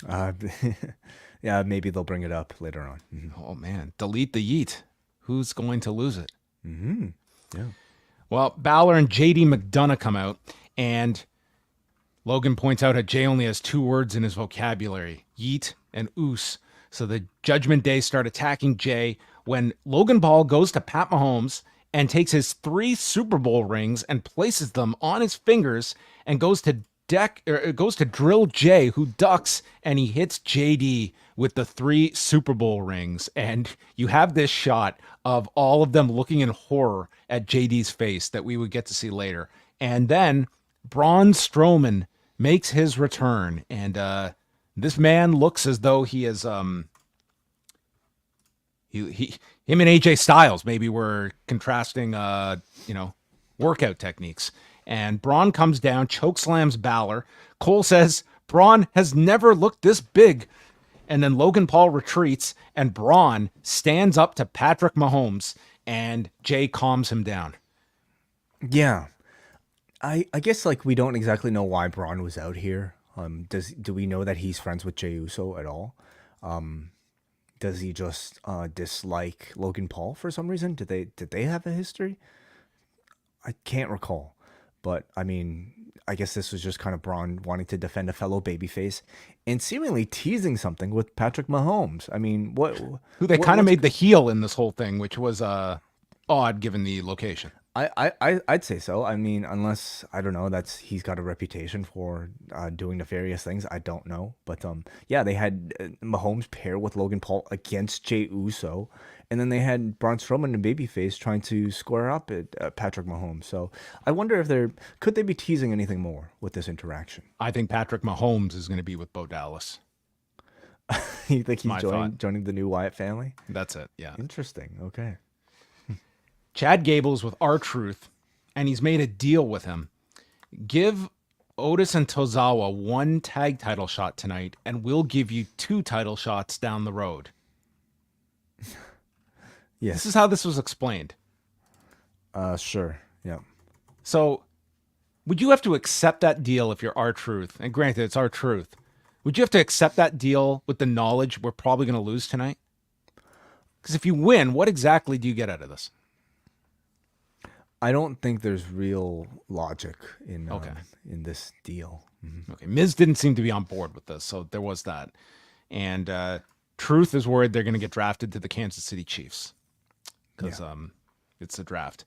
Yeah, maybe they'll bring it up later on. Mm-hmm. Oh, man. Delete the yeet. Who's going to lose it? Mm-hmm. Yeah. Well, Balor and JD McDonough come out, and Logan points out how Jey only has 2 words in his vocabulary, yeet and oos. So the Judgment Day start attacking Jey when Logan Paul goes to Pat Mahomes and takes his 3 Super Bowl rings and places them on his fingers and goes to drill Jey, who ducks, and he hits JD with the 3 Super Bowl rings. And you have this shot of all of them looking in horror at JD's face that we would get to see later. And then Braun Strowman makes his return, and this man looks as though he is him and AJ Styles maybe were contrasting workout techniques. And Braun comes down, chokeslams Balor. Cole says Braun has never looked this big. And then Logan Paul retreats, and Braun stands up to Patrick Mahomes, and Jey calms him down. Yeah. I guess we don't exactly know why Braun was out here. Do we know that he's friends with Jey Uso at all? Does he just dislike Logan Paul for some reason? Did they have a history? I can't recall. But I mean, I guess this was just kind of Braun wanting to defend a fellow babyface and seemingly teasing something with Patrick Mahomes. I mean, who they kind of made the heel in this whole thing, which was odd given the location. I'd say so. I mean, unless, I don't know, he's got a reputation for doing nefarious things. I don't know. But yeah, they had Mahomes pair with Logan Paul against Jey Uso. And then they had Braun Strowman and Babyface trying to square up at Patrick Mahomes. So I wonder if could they be teasing anything more with this interaction? I think Patrick Mahomes is going to be with Bo Dallas. You think he's joining the new Wyatt family? That's it, yeah. Interesting, okay. Chad Gable's with R-Truth, and he's made a deal with him. Give Otis and Tozawa 1 tag title shot tonight, and we'll give you 2 title shots down the road. Yes. This is how this was explained. Sure, yeah. So, would you have to accept that deal if you're R-Truth? And granted, it's R-Truth. Would you have to accept that deal with the knowledge we're probably going to lose tonight? Because if you win, what exactly do you get out of this? I don't think there's real logic in this deal. Mm-hmm. Okay, Miz didn't seem to be on board with this, so there was that. And Truth is worried they're going to get drafted to the Kansas City Chiefs because it's a draft.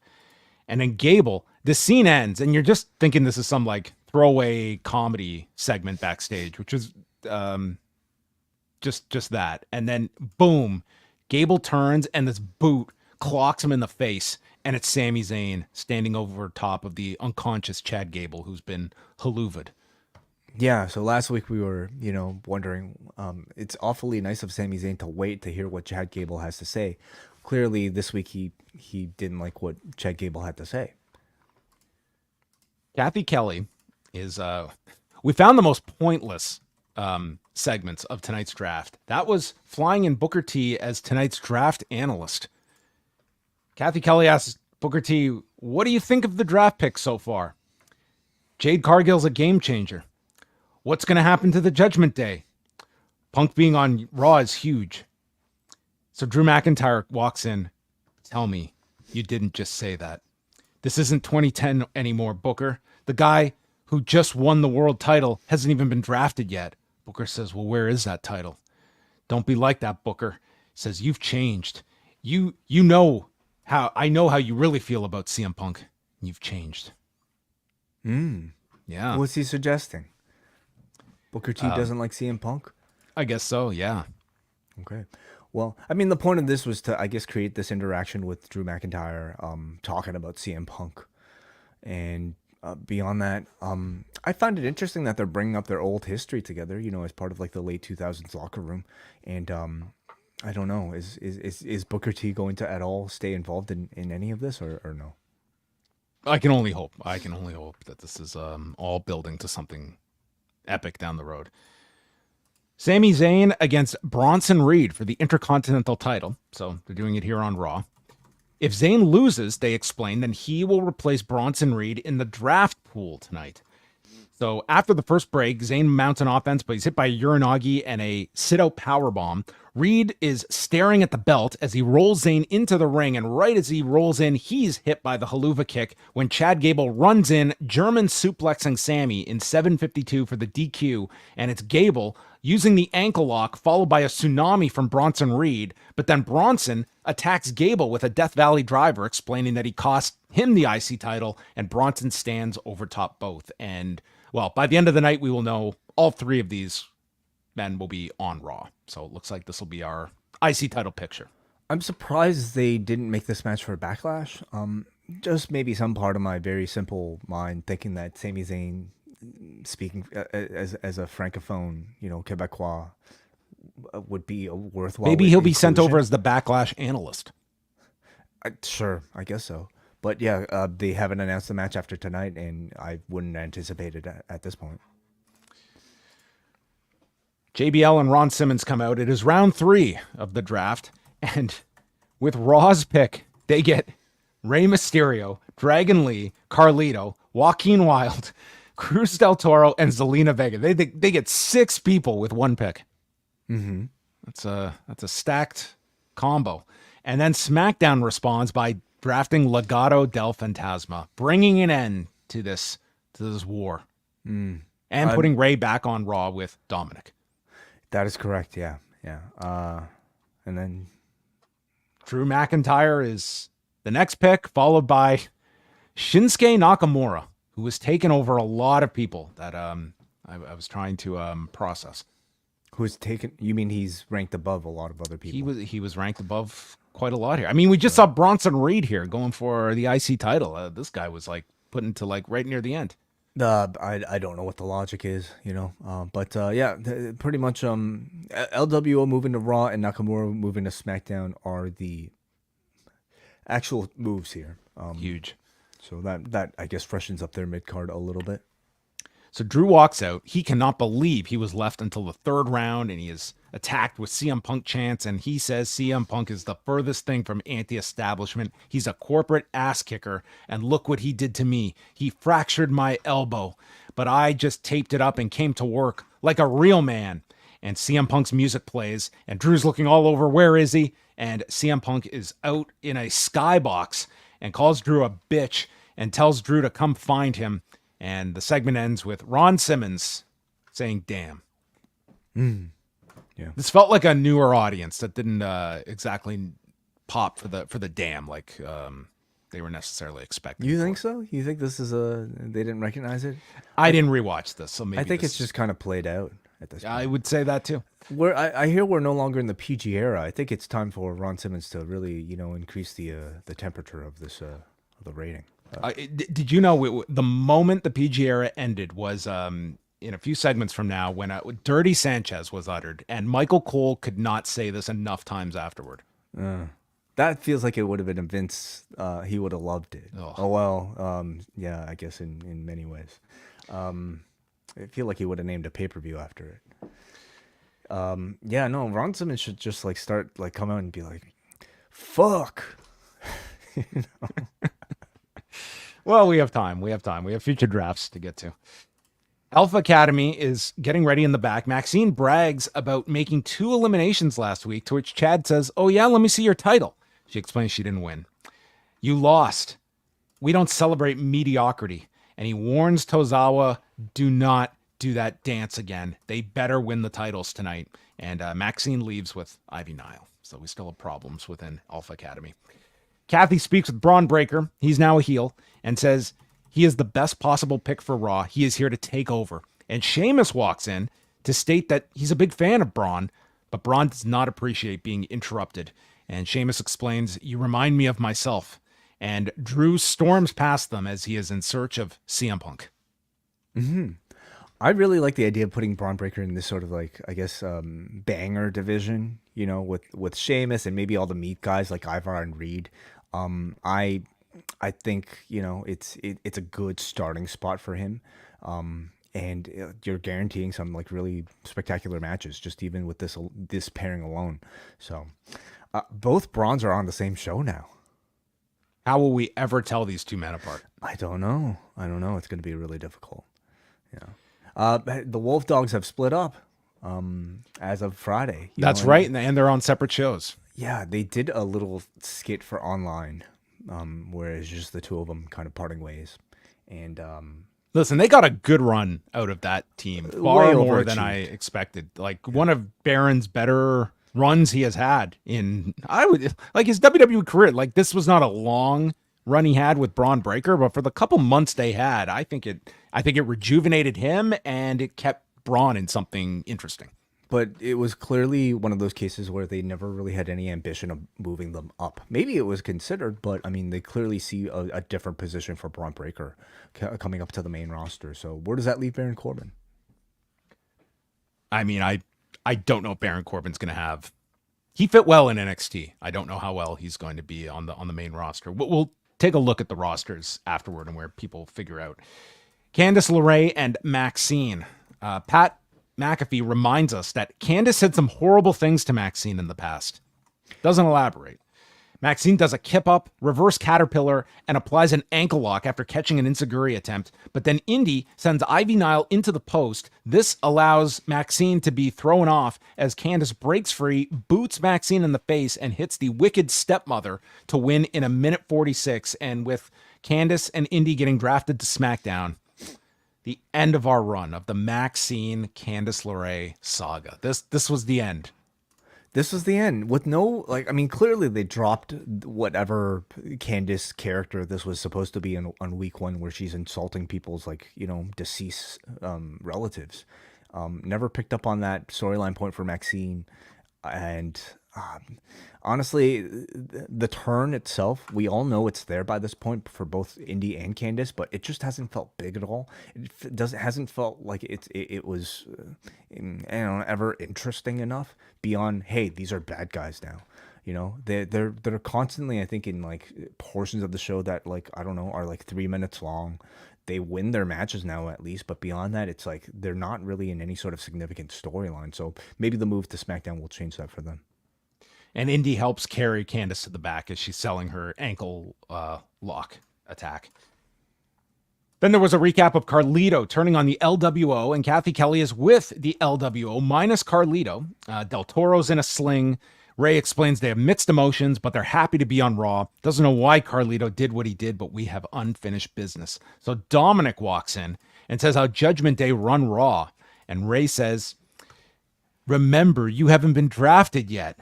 And then Gable, the scene ends, and you're just thinking this is some throwaway comedy segment backstage, which is just that. And then boom, Gable turns, and this boot clocks him in the face. And it's Sami Zayn standing over top of the unconscious Chad Gable, who's been haloovaed. Yeah, so last week we were, wondering, it's awfully nice of Sami Zayn to wait to hear what Chad Gable has to say. Clearly, this week he didn't like what Chad Gable had to say. Kathy Kelly is, we found the most pointless segments of tonight's draft. That was flying in Booker T as tonight's draft analyst. Kathy Kelly asks Booker T, what do you think of the draft picks so far? Jade Cargill's a game changer. What's going to happen to the Judgment Day? Punk being on Raw is huge. So Drew McIntyre walks in. Tell me, you didn't just say that. This isn't 2010 anymore, Booker. The guy who just won the world title hasn't even been drafted yet. Booker says, well, where is that title? Don't be like that, Booker. Says, you've changed. You know I know how you really feel about CM Punk. You've changed. Yeah. What's he suggesting? Booker T doesn't like CM Punk? I guess so, yeah. Okay. Well, I mean, the point of this was to, I guess, create this interaction with Drew McIntyre, talking about CM Punk. And beyond that, I find it interesting that they're bringing up their old history together, as part of like the late 2000s locker room. And I don't know, is Booker T going to at all stay involved in any of this or no? I can only hope that this is all building to something epic down the road. Sami Zayn against Bronson Reed for the Intercontinental title. So they're doing it here on Raw. If Zayn loses, they explain, then he will replace Bronson Reed in the draft pool tonight. So after the first break, Zayn mounts an offense, but he's hit by a Uranagi and a sit-out powerbomb. Reed is staring at the belt as he rolls Zayn into the ring, and right as he rolls in, he's hit by the haluva kick when Chad Gable runs in, German suplexing Sami in 7:52 for the DQ, and it's Gable using the ankle lock, followed by a tsunami from Bronson Reed, but then Bronson attacks Gable with a Death Valley driver, explaining that he cost him the IC title, and Bronson stands over top both. And, well, by the end of the night, we will know all three of these men will be on Raw. So it looks like this will be our IC title picture. I'm surprised they didn't make this match for Backlash. Just maybe some part of my very simple mind thinking that Sami Zayn, speaking as a francophone, Quebecois, would be a worthwhile. Maybe he'll be sent over as the Backlash analyst. Sure, I guess so. But yeah, they haven't announced the match after tonight, and I wouldn't anticipate it at this point. JBL and Ron Simmons come out. It is round 3 of the draft, and with Raw's pick, they get Rey Mysterio, Dragon Lee, Carlito, Joaquin Wilde, Cruz del Toro, and Zelina Vega. They get 6 people with one pick. Mm-hmm. That's a stacked combo. And then SmackDown responds by drafting Legado del Fantasma, bringing an end to this war, and putting Rey back on Raw with Dominic. That is correct. Yeah. And then Drew McIntyre is the next pick, followed by Shinsuke Nakamura, who was taken over a lot of people that I was trying to process. Who's taken? You mean he's ranked above a lot of other people? He was ranked above quite a lot here. I mean, we just saw Bronson Reed here going for the IC title. This guy was like put into like right near the end. I don't know what the logic is, but yeah, pretty much LWO moving to Raw and Nakamura moving to SmackDown are the actual moves here. Huge. So that I guess freshens up their mid card a little bit. So Drew walks out. He cannot believe he was left until the 3rd round, and he is attacked with CM Punk chants, and he says CM Punk is the furthest thing from anti-establishment. He's a corporate ass kicker, and look what he did to me. He fractured my elbow, but I just taped it up and came to work like a real man. And CM Punk's music plays, and Drew's looking all over. Where is he? And CM Punk is out in a skybox and calls Drew a bitch and tells Drew to come find him. And the segment ends with Ron Simmons saying, damn. Yeah. This felt like a newer audience that didn't exactly pop for the damn like they were necessarily expecting. You think so? You think this is they didn't recognize it? I didn't rewatch this, so maybe I think it's just kind of played out at this point. I would say that too. I hear we're no longer in the PG era. I think it's time for Ron Simmons to really, increase the temperature of this of the rating. Did you know the moment the PG era ended was in a few segments from now when Dirty Sanchez was uttered, and Michael Cole could not say this enough times afterward. That feels like it would have been a Vince. He would have loved it. Oh well, yeah, I guess in many ways. I feel like he would have named a pay-per-view after it. Yeah, no, Ron Simmons should just start come out and be like, fuck. Well, we have time. We have future drafts to get to. Alpha Academy is getting ready in the back. Maxxine brags about making 2 eliminations last week, to which Chad says, oh yeah, let me see your title. She explains she didn't win. You lost. We don't celebrate mediocrity. And he warns Tozawa, do not do that dance again. They better win the titles tonight. And Maxxine leaves with Ivy Nile. So we still have problems within Alpha Academy. Kathy speaks with Braun Breaker. He's now a heel and says he is the best possible pick for Raw. He is here to take over. And Sheamus walks in to state that he's a big fan of Braun, but Braun does not appreciate being interrupted. And Sheamus explains, "You remind me of myself." And Drew storms past them as he is in search of CM Punk. Mm-hmm. I really like the idea of putting Braun Breaker in this sort of like, I guess, banger division, you know, with Sheamus and maybe all the meat guys like Ivar and Reed. I think, you know, it's a good starting spot for him. And you're guaranteeing some like really spectacular matches just even with this pairing alone. So both Brauns are on the same show now. How will we ever tell these two men apart? I don't know. It's going to be really difficult. Yeah. The Wolf Dogs have split up as of Friday. That's right. And they're on separate shows. Yeah, they did a little skit for online where it's just the two of them kind of parting ways. And listen, they got a good run out of that team. Far more than I expected. Like one of Baron's better runs he has had in his WWE career. Like this was not a long run he had with Braun Breaker, but for the couple months they had, I think it rejuvenated him and it kept Braun in something interesting. But it was clearly one of those cases where they never really had any ambition of moving them up. Maybe it was considered, but I mean, they clearly see a different position for Braun Breaker coming up to the main roster. So where does that leave Baron Corbin? I mean, I don't know if Baron Corbin's going to have. He fit well in NXT. I don't know how well he's going to be on the main roster. We'll take a look at the rosters afterward and where people figure out. Candice LeRae and Maxxine. Pat McAfee reminds us that Candice said some horrible things to Maxxine in the past. Doesn't elaborate. Maxxine does a kip up, reverse caterpillar, and applies an ankle lock after catching an enziguri attempt. But then Indy sends Ivy Nile into the post. This allows Maxxine to be thrown off as Candice breaks free, boots Maxxine in the face, and hits the wicked stepmother to win in 1:46. And with Candice and Indy getting drafted to SmackDown, the end of our run of the Maxxine Candice LeRae saga. This was the end. This was the end with no, like, I mean, clearly they dropped whatever Candice character this was supposed to be on week one where she's insulting people's, like, you know, deceased relatives. Never picked up on that storyline point for Maxxine. And honestly, the turn itself, we all know it's there by this point for both Indy and Candice, but it just hasn't felt big at all. Hasn't felt like it was ever interesting enough beyond, hey, these are bad guys now. You know, they're constantly, I think, in like portions of the show that, like, I don't know, are like 3 minutes long. They win their matches now at least, but beyond that, it's like they're not really in any sort of significant storyline. So maybe the move to SmackDown will change that for them. And Indy helps carry Candice to the back as she's selling her ankle lock attack. Then there was a recap of Carlito turning on the LWO, and Kathy Kelly is with the LWO minus Carlito. Del Toro's in a sling. Ray explains they have mixed emotions, but they're happy to be on Raw. Doesn't know why Carlito did what he did, but we have unfinished business. So Dominic walks in and says how Judgment Day run Raw. And Ray says, "Remember, you haven't been drafted yet,"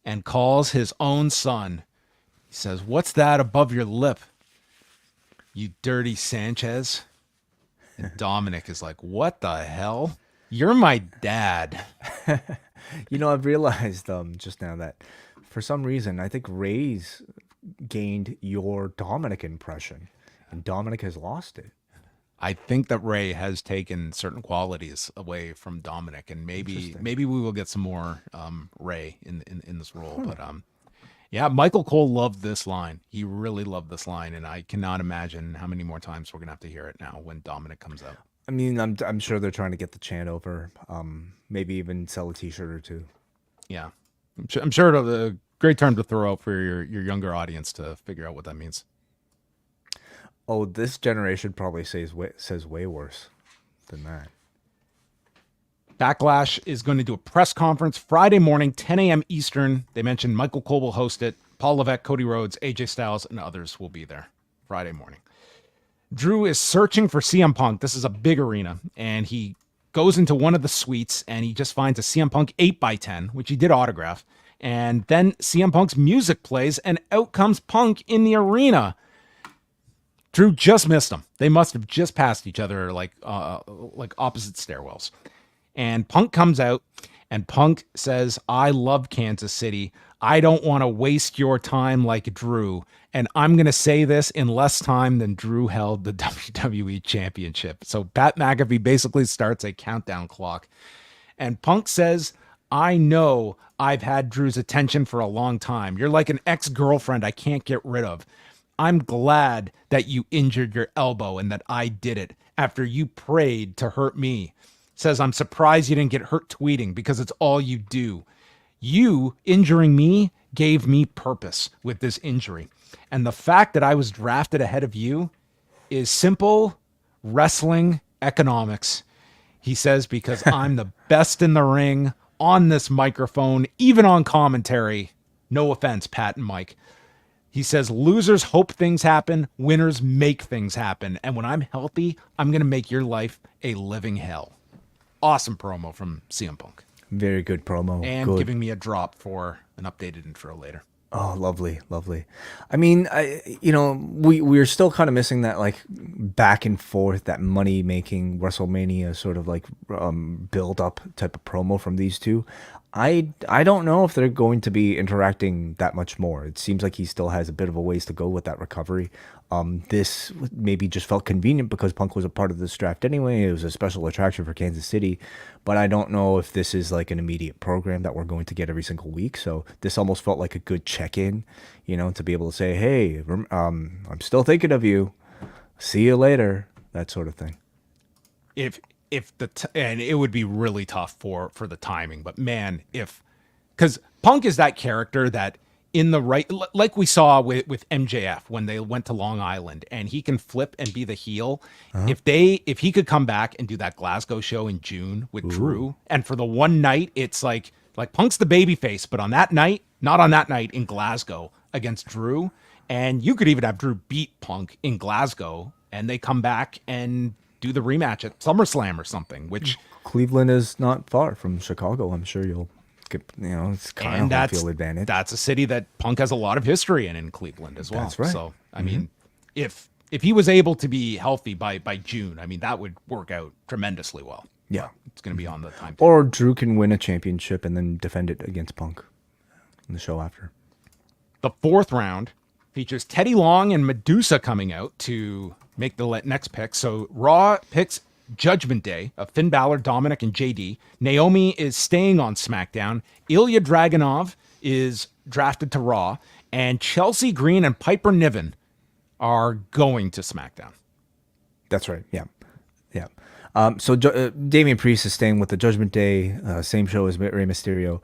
and calls his own son. He says, "What's that above your lip, you dirty Sanchez?" And Dominic is like, "What the hell? You're my dad." You know, I've realized just now that for some reason, I think Ray's gained your Dominic impression, and Dominic has lost it. I think that Ray has taken certain qualities away from Dominic, and maybe we will get some more Ray in this role. But yeah, Michael Cole loved this line. He really loved this line, and I cannot imagine how many more times we're gonna have to hear it now when Dominic comes out. I mean, I'm sure they're trying to get the chant over. Maybe even sell a T-shirt or two. Yeah, I'm sure it'll be a great term to throw out for your younger audience to figure out what that means. Oh, this generation probably says way worse than that. Backlash is going to do a press conference Friday morning, 10 a.m. Eastern. They mentioned Michael Cole will host it. Paul Levesque, Cody Rhodes, AJ Styles, and others will be there Friday morning. Drew is searching for CM Punk. This is a big arena, and he goes into one of the suites and he just finds a CM Punk 8x10, which he did autograph. And then CM Punk's music plays and out comes Punk in the arena. Drew just missed him. They must have just passed each other like opposite stairwells. And Punk comes out and Punk says, I love Kansas City. I don't want to waste your time like Drew. And I'm going to say this in less time than Drew held the WWE Championship. So Pat McAfee basically starts a countdown clock. And Punk says, I know I've had Drew's attention for a long time. You're like an ex-girlfriend I can't get rid of. I'm glad that you injured your elbow and that I did it after you prayed to hurt me. Says, I'm surprised you didn't get hurt tweeting because it's all you do. You injuring me gave me purpose with this injury. And the fact that I was drafted ahead of you is simple wrestling economics. He says, because I'm the best in the ring, on this microphone, even on commentary. No offense, Pat and Mike. He says, losers hope things happen, winners make things happen. And when I'm healthy, I'm going to make your life a living hell. Awesome promo from CM Punk. Very good promo. And giving me a drop for an updated intro later. Oh, lovely, lovely. I mean, we're still kind of missing that like back and forth, that money making WrestleMania sort of like build up type of promo from these two. I don't know if they're going to be interacting that much more. It seems like he still has a bit of a ways to go with that recovery. This maybe just felt convenient because Punk was a part of this draft anyway. It was a special attraction for Kansas City, but I don't know if this is like an immediate program that we're going to get every single week. So this almost felt like a good check-in, to be able to say, hey, I'm still thinking of you. See you later. That sort of thing. And it would be really tough for the timing, but man, because Punk is that character that in the right, like we saw with MJF when they went to Long Island, and he can flip and be the heel. Uh-huh. If he could come back and do that Glasgow show in June with Drew, and for the one night, it's like Punk's the babyface, but on that night, not on that night in Glasgow against Drew, and you could even have Drew beat Punk in Glasgow, and they come back and do the rematch at SummerSlam or something, which Cleveland is not far from Chicago. I'm sure you'll get, it's kind of home field advantage. That's a city that Punk has a lot of history in Cleveland as well. That's right. So, I mean, if he was able to be healthy by June, I mean, that would work out tremendously well. Yeah. It's going to be on the time. Or Drew can win a championship and then defend it against Punk in the show after. The fourth round features Teddy Long and Medusa coming out to make the next pick. So Raw picks Judgment Day of Finn Balor, Dominic, and JD. Naomi is staying on SmackDown. Ilya Dragunov is drafted to Raw. And Chelsea Green and Piper Niven are going to SmackDown. That's right. Yeah. Yeah. So Damian Priest is staying with the Judgment Day, same show as Rey Mysterio.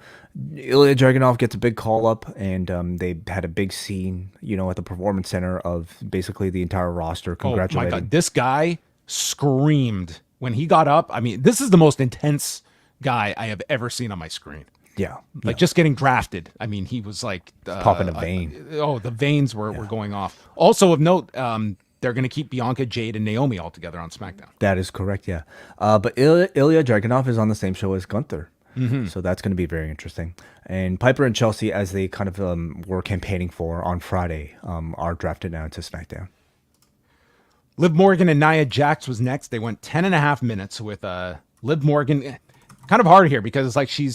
Ilya Dragunov gets a big call up, and they had a big scene, at the Performance Center of basically the entire roster congratulating. Oh my God, this guy screamed when he got up. I mean, this is the most intense guy I have ever seen on my screen. Yeah. Just getting drafted. I mean, he was like popping a vein. The veins were going off. Also of note, they're going to keep Bianca, Jade, and Naomi all together on SmackDown. That is correct, yeah. But Ilya Dragunov is on the same show as Gunther. Mm-hmm. So that's going to be very interesting. And Piper and Chelsea, as they kind of were campaigning for on Friday, are drafted now to SmackDown. Liv Morgan and Nia Jax was next. They went 10.5 minutes with Liv Morgan. Kind of hard here because it's like she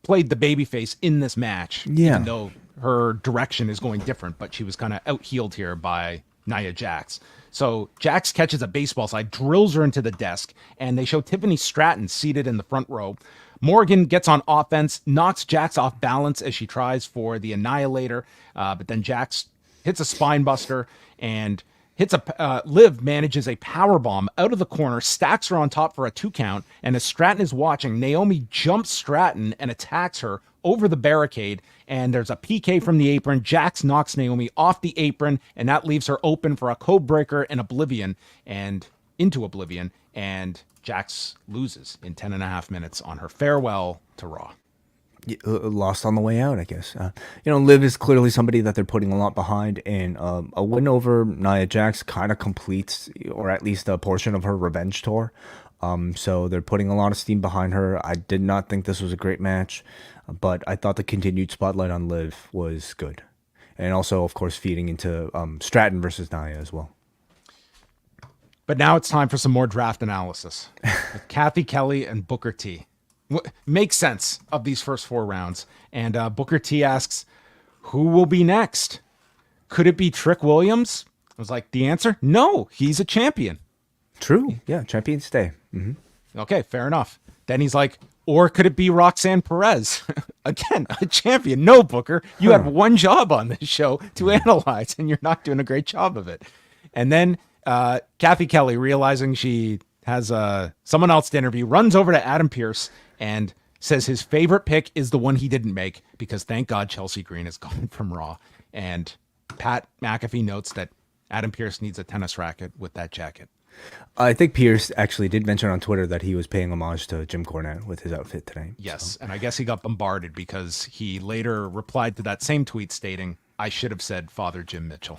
played the babyface in this match. Yeah. Even though her direction is going different, but she was kind of out-heeled here by Nia Jax. So Jax catches a baseball side, drills her into the desk, and they show Tiffany Stratton seated in the front row. Morgan gets on offense, knocks Jax off balance as she tries for the Annihilator, but then Jax hits a spine buster and Liv manages a power bomb out of the corner, stacks her on top for a 2 count, and as Stratton is watching, Naomi jumps Stratton and attacks her over the barricade, and there's a PK from the apron. Jax knocks Naomi off the apron, and that leaves her open for a code breaker and into Oblivion, and Jax loses in 10.5 minutes on her farewell to Raw. Lost on the way out, I guess. Liv is clearly somebody that they're putting a lot behind, and a win over Nia Jax kind of completes, or at least a portion of her revenge tour. So they're putting a lot of steam behind her. I did not think this was a great match, but I thought the continued spotlight on Liv was good. And also, of course, feeding into Stratton versus Nia as well. But now it's time for some more draft analysis with Kathy Kelly and Booker T. Makes sense of these first 4 rounds. And Booker T asks, who will be next? Could it be Trick Williams? I was like, the answer? No, he's a champion. True. Yeah, champion stay. Mm-hmm. Okay, fair enough. Then he's like, or could it be Roxanne Perez? Again, a champion. No, Booker, you had one job on this show to analyze, and you're not doing a great job of it. And then Kathy Kelly, realizing she has someone else to interview, runs over to Adam Pearce and says his favorite pick is the one he didn't make because thank God Chelsea Green is gone from Raw. And Pat McAfee notes that Adam Pearce needs a tennis racket with that jacket. I think Pierce actually did mention on Twitter that he was paying homage to Jim Cornette with his outfit today. Yes, and I guess he got bombarded because he later replied to that same tweet stating, I should have said Father Jim Mitchell.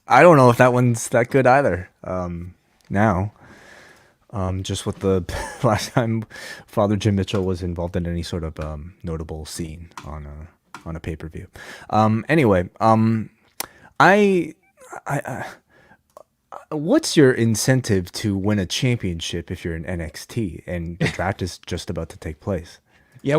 I don't know if that one's that good either. Now, just with the last time Father Jim Mitchell was involved in any sort of notable scene on a pay-per-view. Anyway, what's your incentive to win a championship if you're in NXT and the draft is just about to take place? Yeah,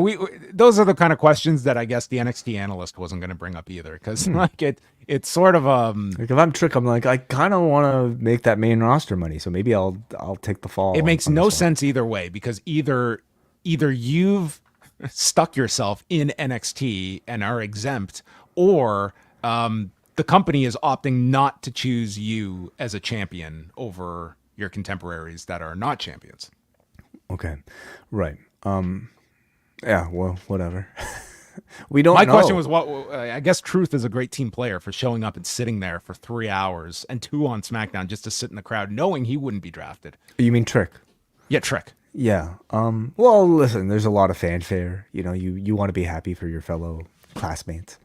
those are the kind of questions that I guess the NXT analyst wasn't going to bring up either, because like it's sort of like if I'm Trick, I'm like I kind of want to make that main roster money, so maybe I'll take the fall. It makes no sense either way, because either you've stuck yourself in NXT and are exempt, or the company is opting not to choose you as a champion over your contemporaries that are not champions. Okay, right. Yeah, well, whatever. We don't know. My question was, I guess Truth is a great team player for showing up and sitting there for 3 hours and 2 on SmackDown just to sit in the crowd knowing he wouldn't be drafted. You mean Trick? Yeah, Trick. Yeah. Well, listen, there's a lot of fanfare. You know, you want to be happy for your fellow classmates.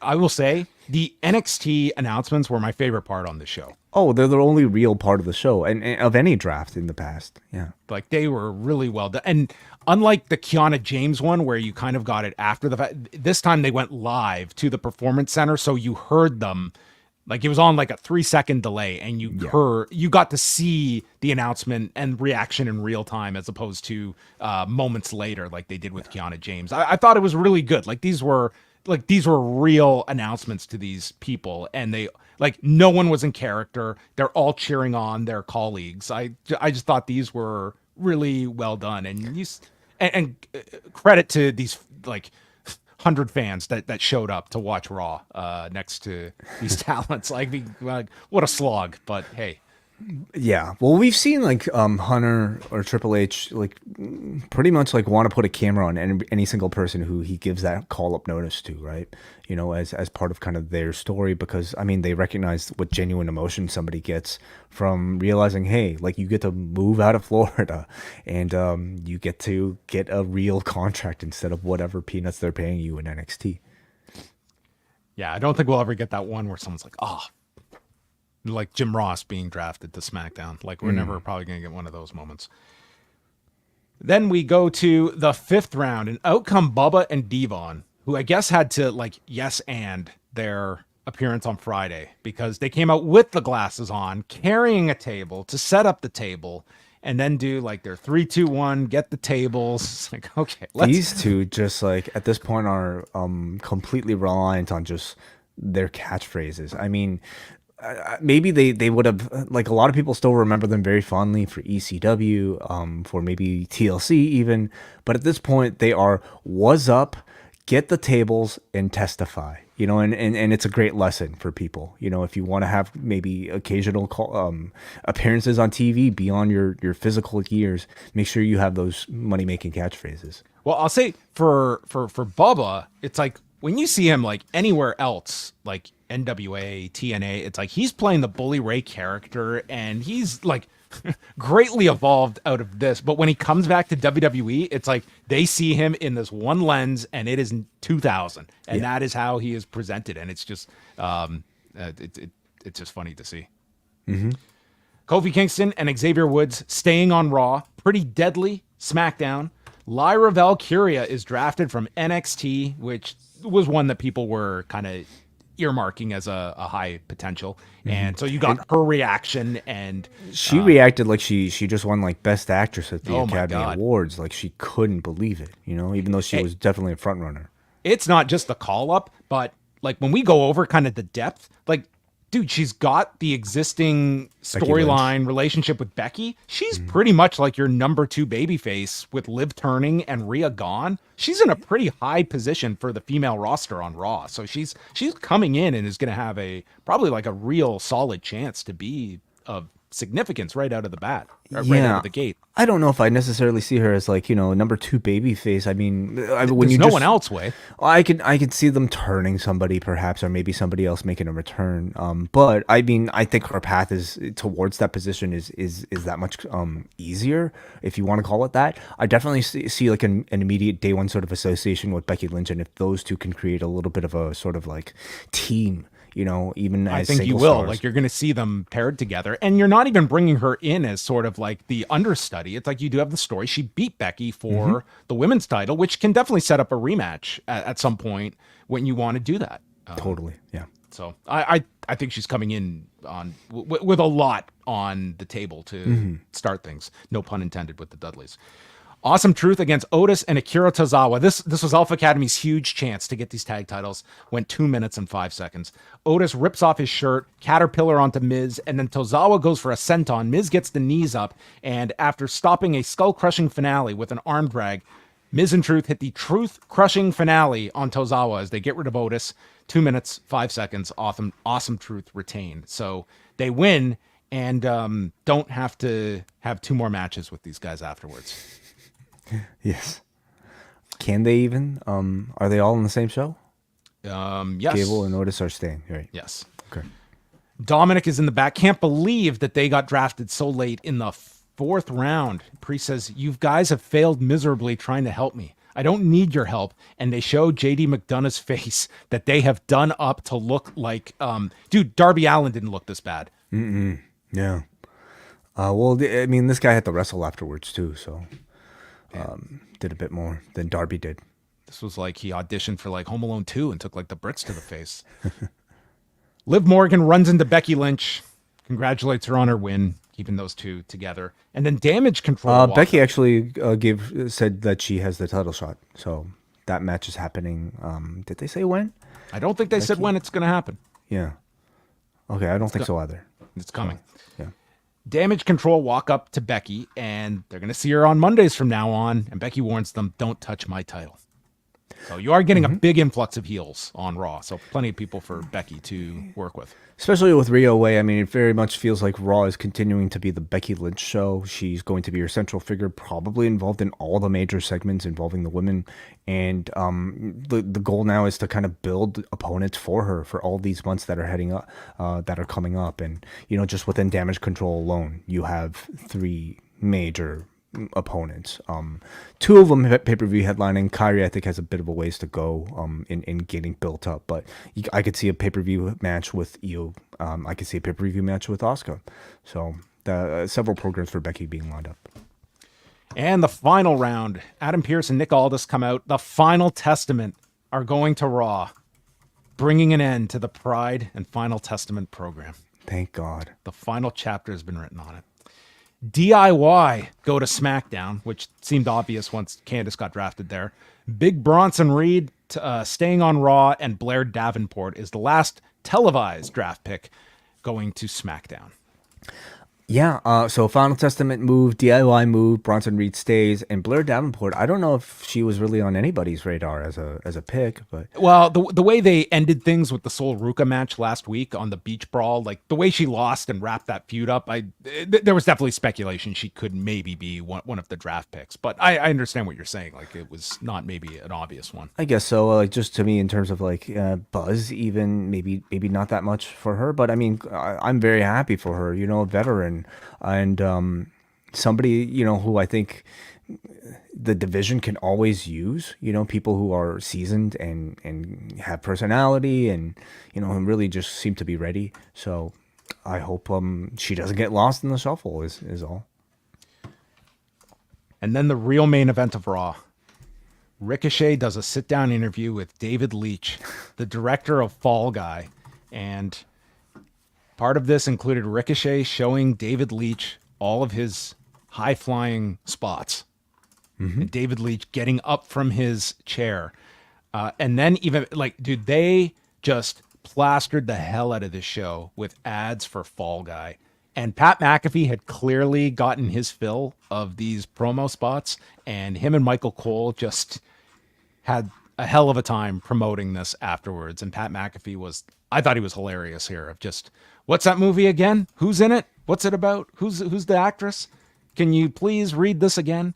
I will say the NXT announcements were my favorite part on the show. Oh, they're the only real part of the show and of any draft in the past. Yeah. Like they were really well done. And unlike the Kiana James one where you kind of got it after the fact, this time they went live to the Performance Center. So you heard them, like it was on like a 3-second delay, and you got to see the announcement and reaction in real time as opposed to moments later like they did with Kiana James. I thought it was really good. These were real announcements to these people, and they like no one was in character. They're all cheering on their colleagues. I just thought these were really well done, and credit to these like 100 fans that showed up to watch Raw next to these talents. Like what a slog, but hey. Yeah, well, we've seen like Hunter or Triple H like pretty much like want to put a camera on any single person who he gives that call up notice to, right? You know, as part of kind of their story, because I mean they recognize what genuine emotion somebody gets from realizing, hey, like you get to move out of Florida and you get to get a real contract instead of whatever peanuts they're paying you in NXT. Yeah, I don't think we'll ever get that one where someone's like, oh. Like Jim Ross being drafted to SmackDown. Like we're never probably going to get one of those moments. Then we go to the 5th round, and out come Bubba and Devon, who I guess had to like yes and their appearance on Friday because they came out with the glasses on, carrying a table to set up the table, and then do like their 3, 2, 1, get the tables. It's like, okay, these two just like at this point are completely reliant on just their catchphrases. I mean, maybe they would have, like a lot of people still remember them very fondly for ECW, for maybe TLC even, but at this point they are "was up, get the tables, and testify." You know, and it's a great lesson for people. You know, if you want to have maybe occasional appearances on TV beyond your physical years, make sure you have those money making catchphrases. Well, I'll say for Bubba, it's like when you see him like anywhere else, like NWA, TNA, it's like he's playing the Bully Ray character, and he's like greatly evolved out of this. But when he comes back to WWE, it's like they see him in this one lens, and it is 2000, and that is how he is presented, and it's just it's just funny to see. Mm-hmm. Kofi Kingston and Xavier Woods staying on Raw. Pretty deadly SmackDown. Lyra Valkyria is drafted from NXT, which was one that people were kind of earmarking as a high potential. And so you got her reaction, and she reacted like she just won like Best Actress at the Academy Awards. Like she couldn't believe it, even though she was definitely a front runner. It's not just the call up, but like when we go over kind of the depth, like, dude, she's got the existing storyline relationship with Becky. She's pretty much like your number 2 babyface with Liv turning and Rhea gone. She's in a pretty high position for the female roster on Raw. So she's coming in and is going to have probably like a real solid chance to be of significance right out of the bat, right out of the gate. I don't know if I necessarily see her as like, number 2 babyface. I mean, when there's no one else way. I could see them turning somebody perhaps, or maybe somebody else making a return. But I mean, I think her path is towards that position is that much easier, if you want to call it that. I definitely see like an immediate day one sort of association with Becky Lynch, and if those two can create a little bit of a sort of like team. Even as I think you will. Stars. Like, you're going to see them paired together, and you're not even bringing her in as sort of like the understudy. It's like you do have the story. She beat Becky for the women's title, which can definitely set up a rematch at some point when you want to do that. Totally, yeah. So I think she's coming in on with a lot on the table to start things. No pun intended with the Dudleys. Awesome Truth against Otis and Akira Tozawa. This was Alpha Academy's huge chance to get these tag titles. Went 2 minutes and 5 seconds. Otis rips off his shirt, caterpillar onto Miz, and then Tozawa goes for a senton. Miz gets the knees up, and after stopping a skull-crushing finale with an arm drag, Miz and Truth hit the truth-crushing finale on Tozawa as they get rid of Otis. 2 minutes, 5 seconds. Awesome Truth retained. So they win and don't have to have 2 more matches with these guys afterwards. Yes. Can they even? Are they all in the same show? Yes. Gable and Otis are staying, right? Yes. Okay. Dominic is in the back. Can't believe that they got drafted so late in the 4th round. Priest says, "You guys have failed miserably trying to help me. I don't need your help." And they show JD McDonough's face that they have done up to look like, dude, Darby Allin didn't look this bad. Yeah. Well, I mean, this guy had to wrestle afterwards too, so. Did a bit more than Darby did. This was like he auditioned for like Home Alone 2 and took like the bricks to the face. Liv Morgan runs into Becky Lynch, congratulates her on her win, keeping those two together. And then Damage Control. Becky actually said that she has the title shot. So that match is happening. Did they say when? I don't think they said when it's going to happen. Yeah. Okay, I don't think so either. It's coming. Yeah. Damage Control walk up to Becky, and they're going to see her on Mondays from now on. And Becky warns them, "Don't touch my title." So you are getting a big influx of heels on Raw. So plenty of people for Becky to work with. Especially with Rhea Way. I mean, it very much feels like Raw is continuing to be the Becky Lynch show. She's going to be your central figure, probably involved in all the major segments involving the women. And the goal now is to kind of build opponents for her for all these months that are heading up, that are coming up. And, just within Damage Control alone, you have 3 major opponents. 2 of them have pay-per-view headlining. Kyrie, I think, has a bit of a ways to go in getting built up, but I could see a pay-per-view match with Io. I could see a pay-per-view match with Asuka. So several programs for Becky being lined up. And the final round, Adam Pearce and Nick Aldis come out. The Final Testament are going to Raw, bringing an end to the Pride and Final Testament program. Thank God. The final chapter has been written on it. DIY go to SmackDown, which seemed obvious once Candice got drafted there. Big Bronson Reed staying on Raw, and Blair Davenport is the last televised draft pick going to SmackDown. Yeah, so Final Testament move, DIY move, Bronson Reed stays, and Blair Davenport, I don't know if she was really on anybody's radar as a pick, but... Well, the way they ended things with the Sol Ruca match last week on the Beach Brawl, like the way she lost and wrapped that feud up, there was definitely speculation she could maybe be one of the draft picks, but I understand what you're saying, like it was not maybe an obvious one. I guess so, like just to me in terms of like buzz even, maybe not that much for her, but I mean, I'm very happy for her, a veteran. And somebody, who I think the division can always use, people who are seasoned and have personality and, who really just seem to be ready. So I hope she doesn't get lost in the shuffle. Is all. And then the real main event of Raw. Ricochet does a sit-down interview with David Leach, the director of Fall Guy. And part of this included Ricochet showing David Leach all of his high-flying spots. And David Leach getting up from his chair. And then even, like, dude, they just plastered the hell out of this show with ads for Fall Guy. And Pat McAfee had clearly gotten his fill of these promo spots, and him and Michael Cole just had a hell of a time promoting this afterwards. And Pat McAfee I thought he was hilarious here of just, what's that movie again? Who's in it? What's it about? Who's the actress? Can you please read this again?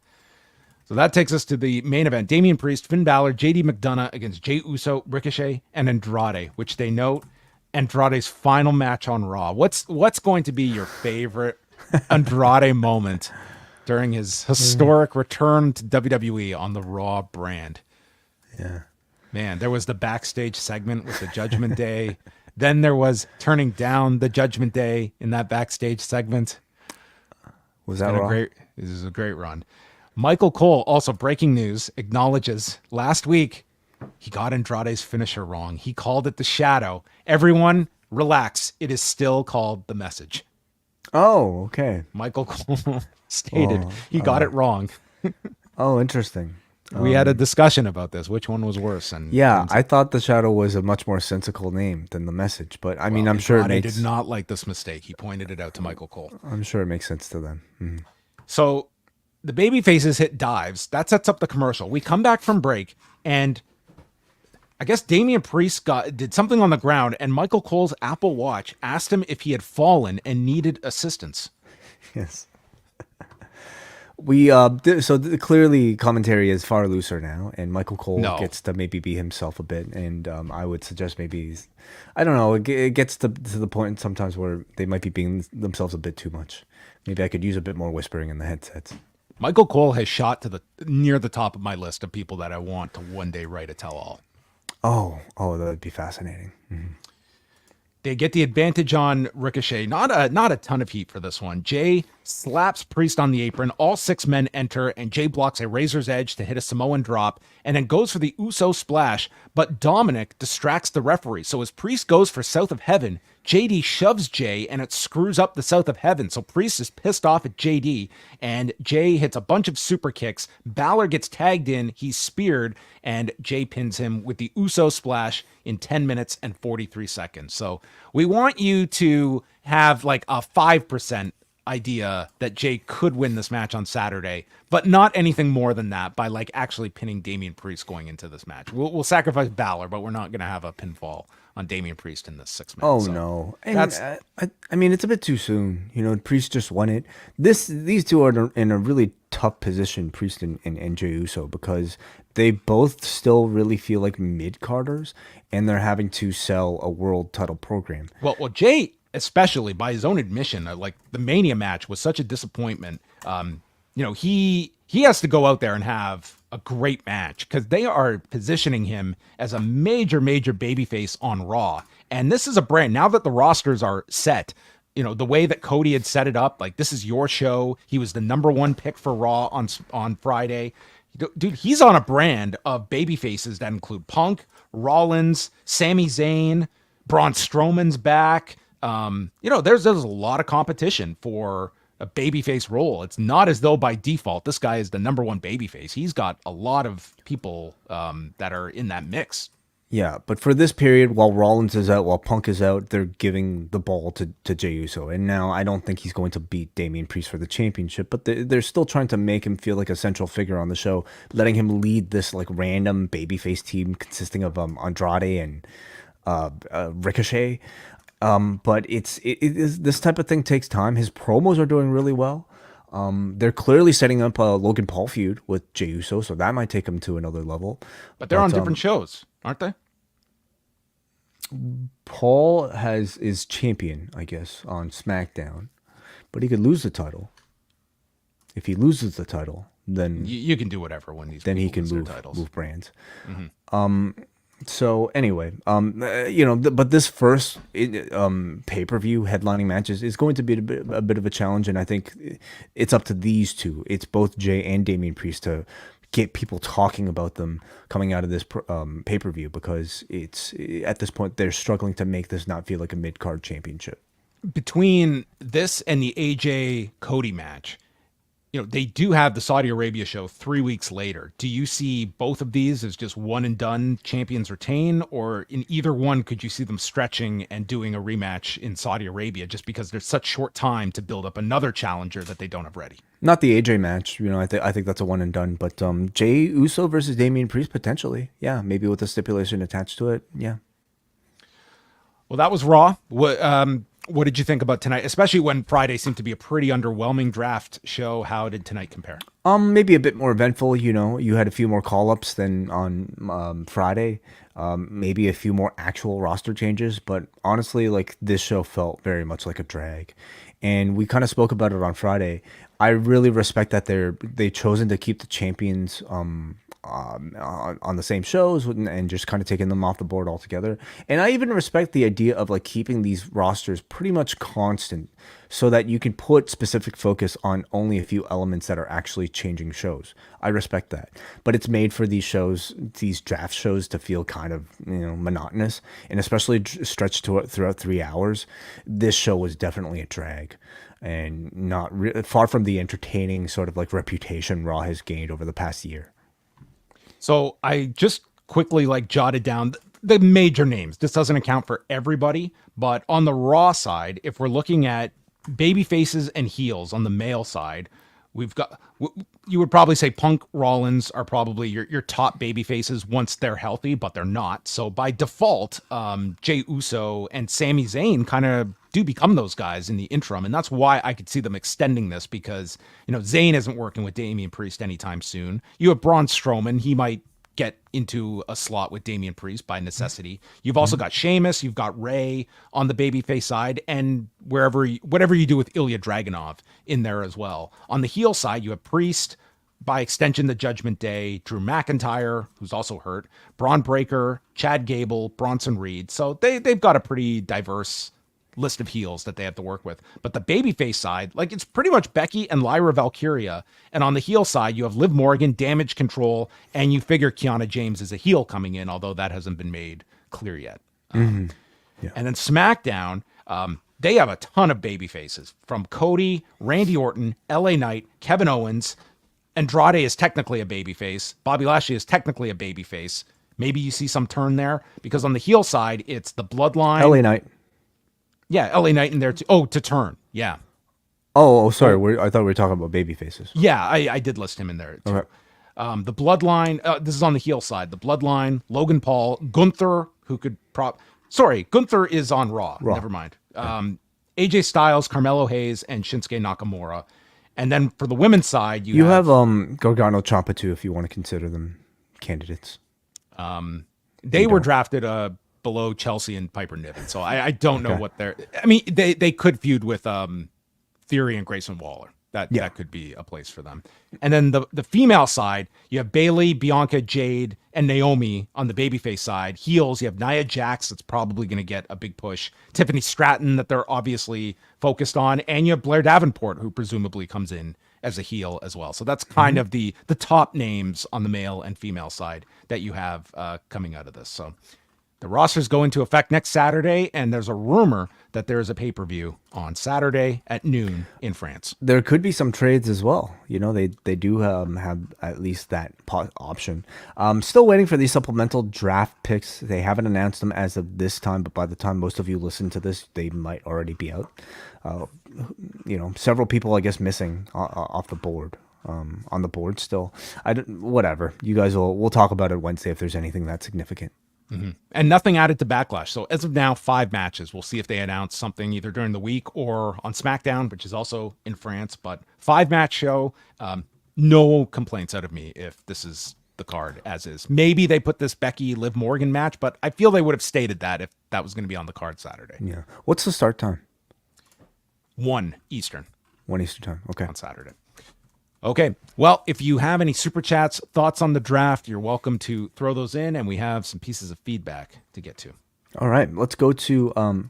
So that takes us to the main event. Damian Priest, Finn Balor, JD McDonough against Jey Uso, Ricochet, and Andrade, which they note Andrade's final match on Raw. What's going to be your favorite Andrade moment during his historic return to WWE on the Raw brand? Yeah. Man, there was the backstage segment with the Judgment Day. Then there was turning down the Judgment Day in that backstage segment. Was that Raw? This is a great run. Michael Cole, also breaking news, acknowledges last week he got Andrade's finisher wrong. He called it the Shadow. Everyone, relax. It is still called the Message. Oh, okay. Michael Cole stated he got it wrong. Oh, interesting. We had a discussion about this. Which one was worse? And I thought the Shadow was a much more sensical name than the Message, but I mean, I'm sure Andrade did not like this mistake. He pointed it out to Michael Cole. I'm sure it makes sense to them. Mm-hmm. So the baby faces hit dives. That sets up the commercial. We come back from break, and I guess Damian Priest did something on the ground, and Michael Cole's Apple Watch asked him if he had fallen and needed assistance. Yes. Clearly commentary is far looser now, and Michael Cole gets to maybe be himself a bit, and I would suggest maybe, I don't know, it gets to the point sometimes where they might be being themselves a bit too much. Maybe I could use a bit more whispering in the headsets. Michael Cole has shot to near the top of my list of people that I want to one day write a tell-all. Oh, that would be fascinating. Mm-hmm. They get the advantage on Ricochet. Not a ton of heat for this one. Jey slaps Priest on the apron. All 6 men enter, and Jey blocks a Razor's Edge to hit a Samoan drop, and then goes for the Uso splash, but Dominic distracts the referee. So as Priest goes for South of Heaven, JD shoves Jey, and it screws up the South of Heaven. So Priest is pissed off at JD, and Jey hits a bunch of super kicks. Balor gets tagged in, he's speared, and Jey pins him with the Uso splash in 10 minutes and 43 seconds. So we want you to have like a 5% idea that Jey could win this match on Saturday, but not anything more than that by like actually pinning Damian Priest going into this match. We'll sacrifice Balor, but we're not going to have a pinfall on Damian Priest in this 6 minutes. Oh, so no. And I mean, it's a bit too soon. You know, Priest just won it. These two are in a really tough position, Priest and Jey Uso, because they both still really feel like mid-carders, and they're having to sell a world title program. Well, Jey, especially by his own admission, like the Mania match was such a disappointment. He has to go out there and have a great match because they are positioning him as a major babyface on Raw. And this is a brand, now that the rosters are set, you know, the way that Cody had set it up, like this is your show. He was the #1 pick for Raw on Friday. Dude, he's on a brand of babyfaces that include Punk, Rollins, Sami Zayn, Braun Strowman's back. There's a lot of competition for a babyface role. It's not as though by default this guy is the #1 babyface. He's got a lot of people that are in that mix. Yeah, but for this period, while Rollins is out, while Punk is out, they're giving the ball to Jey Uso. And now I don't think he's going to beat Damian Priest for the championship, but they're still trying to make him feel like a central figure on the show, letting him lead this like random babyface team consisting of Andrade and Ricochet. But it is this type of thing takes time. His promos are doing really well. They're clearly setting up a Logan Paul feud with Jey Uso, so that might take him to another level. But they're on different shows, aren't they? Paul is champion, I guess, on SmackDown, but he could lose the title. If he loses the title, then you can do whatever when these. Then he can move move brands. Mm-hmm. So anyway, but this first pay-per-view headlining match is going to be a bit of a challenge, and I think it's up to these two. It's both Jey and Damian Priest to get people talking about them coming out of this pay-per-view, because it's at this point they're struggling to make this not feel like a mid-card championship. Between this and the AJ Cody match, they do have the Saudi Arabia show 3 weeks later. Do you see both of these as just one and done, champions retain, or in either one could you see them stretching and doing a rematch in Saudi Arabia just because there's such short time to build up another challenger that they don't have ready? Not the AJ match, I think that's a one and done, but Jey Uso versus Damian Priest potentially, yeah, maybe with a stipulation attached to it, yeah. Well, that was Raw. What did you think about tonight, especially when Friday seemed to be a pretty underwhelming draft show? How did tonight compare? Maybe a bit more eventful. You had a few more call-ups than on Friday. Maybe a few more actual roster changes, but honestly, like, this show felt very much like a drag. And we kind of spoke about it on Friday. I really respect that they've chosen to keep the champions on the same shows and just kind of taking them off the board altogether. And I even respect the idea of like keeping these rosters pretty much constant so that you can put specific focus on only a few elements that are actually changing shows. I respect that. But it's made for these shows, these draft shows, to feel kind of, monotonous, and especially stretched throughout 3 hours. This show was definitely a drag, and not far from the entertaining sort of like reputation Raw has gained over the past year. So I just quickly jotted down the major names. This doesn't account for everybody, but on the Raw side, if we're looking at baby faces and heels on the male side, we've got, you would probably say Punk, Rollins are probably your top baby faces once they're healthy, but they're not. So by default, Jey Uso and Sami Zayn kind of do become those guys in the interim. And that's why I could see them extending this, because, Zayn isn't working with Damian Priest anytime soon. You have Braun Strowman. He might get into a slot with Damian Priest by necessity. You've also got Sheamus, you've got Rey on the babyface side, and whatever you do with Ilya Dragunov in there as well. On the heel side, you have Priest, by extension the Judgment Day, Drew McIntyre, who's also hurt, Braun Breaker, Chad Gable, Bronson Reed. So they've got a pretty diverse list of heels that they have to work with. But the babyface side, it's pretty much Becky and Lyra Valkyria. And on the heel side, you have Liv Morgan, Damage Control, and you figure Kiana James is a heel coming in, although that hasn't been made clear yet. And then SmackDown, they have a ton of baby faces, from Cody, Randy Orton, LA Knight, Kevin Owens. Andrade is technically a babyface. Bobby Lashley is technically a babyface. Maybe you see some turn there, because on the heel side, it's the Bloodline. LA Knight. Yeah, LA Knight in there too. Oh, to turn. Yeah. Oh, sorry. I thought we were talking about baby faces. Yeah, I did list him in there too. Okay. The Bloodline. This is on the heel side. The Bloodline. Logan Paul. Gunther, who could Gunther is on Raw. Never mind. AJ Styles, Carmelo Hayes, and Shinsuke Nakamura. And then for the women's side, you have Gargano Ciampa too, if you want to consider them candidates. They were drafted below Chelsea and Piper Niven, so I don't know what they're. I mean, they could feud with Theory and Grayson Waller. That could be a place for them. And then the female side, you have Bayley, Bianca, Jade, and Naomi on the babyface side. Heels, you have Nia Jax, that's probably going to get a big push. Tiffany Stratton, that they're obviously focused on, and you have Blair Davenport, who presumably comes in as a heel as well. So that's kind of the top names on the male and female side that you have coming out of this. So the rosters go into effect next Saturday, and there's a rumor that there is a pay-per-view on Saturday at noon in France. There could be some trades as well. They do have at least that option. Still waiting for these supplemental draft picks. They haven't announced them as of this time, but by the time most of you listen to this, they might already be out. Several people, I guess, missing off the board. On the board still. Whatever. You guys we'll talk about it Wednesday if there's anything that significant. Mm-hmm. And nothing added to Backlash. So as of now, 5 matches. We'll see if they announce something either during the week or on SmackDown, which is also in France. But 5-match show. No complaints out of me if this is the card as is. Maybe they put this Becky Liv Morgan match, but I feel they would have stated that if that was going to be on the card Saturday. Yeah. What's the start time? 1 Eastern. 1 Eastern time. Okay. On Saturday. Okay. Well, if you have any super chats, thoughts on the draft, you're welcome to throw those in, and we have some pieces of feedback to get to. All right, let's go to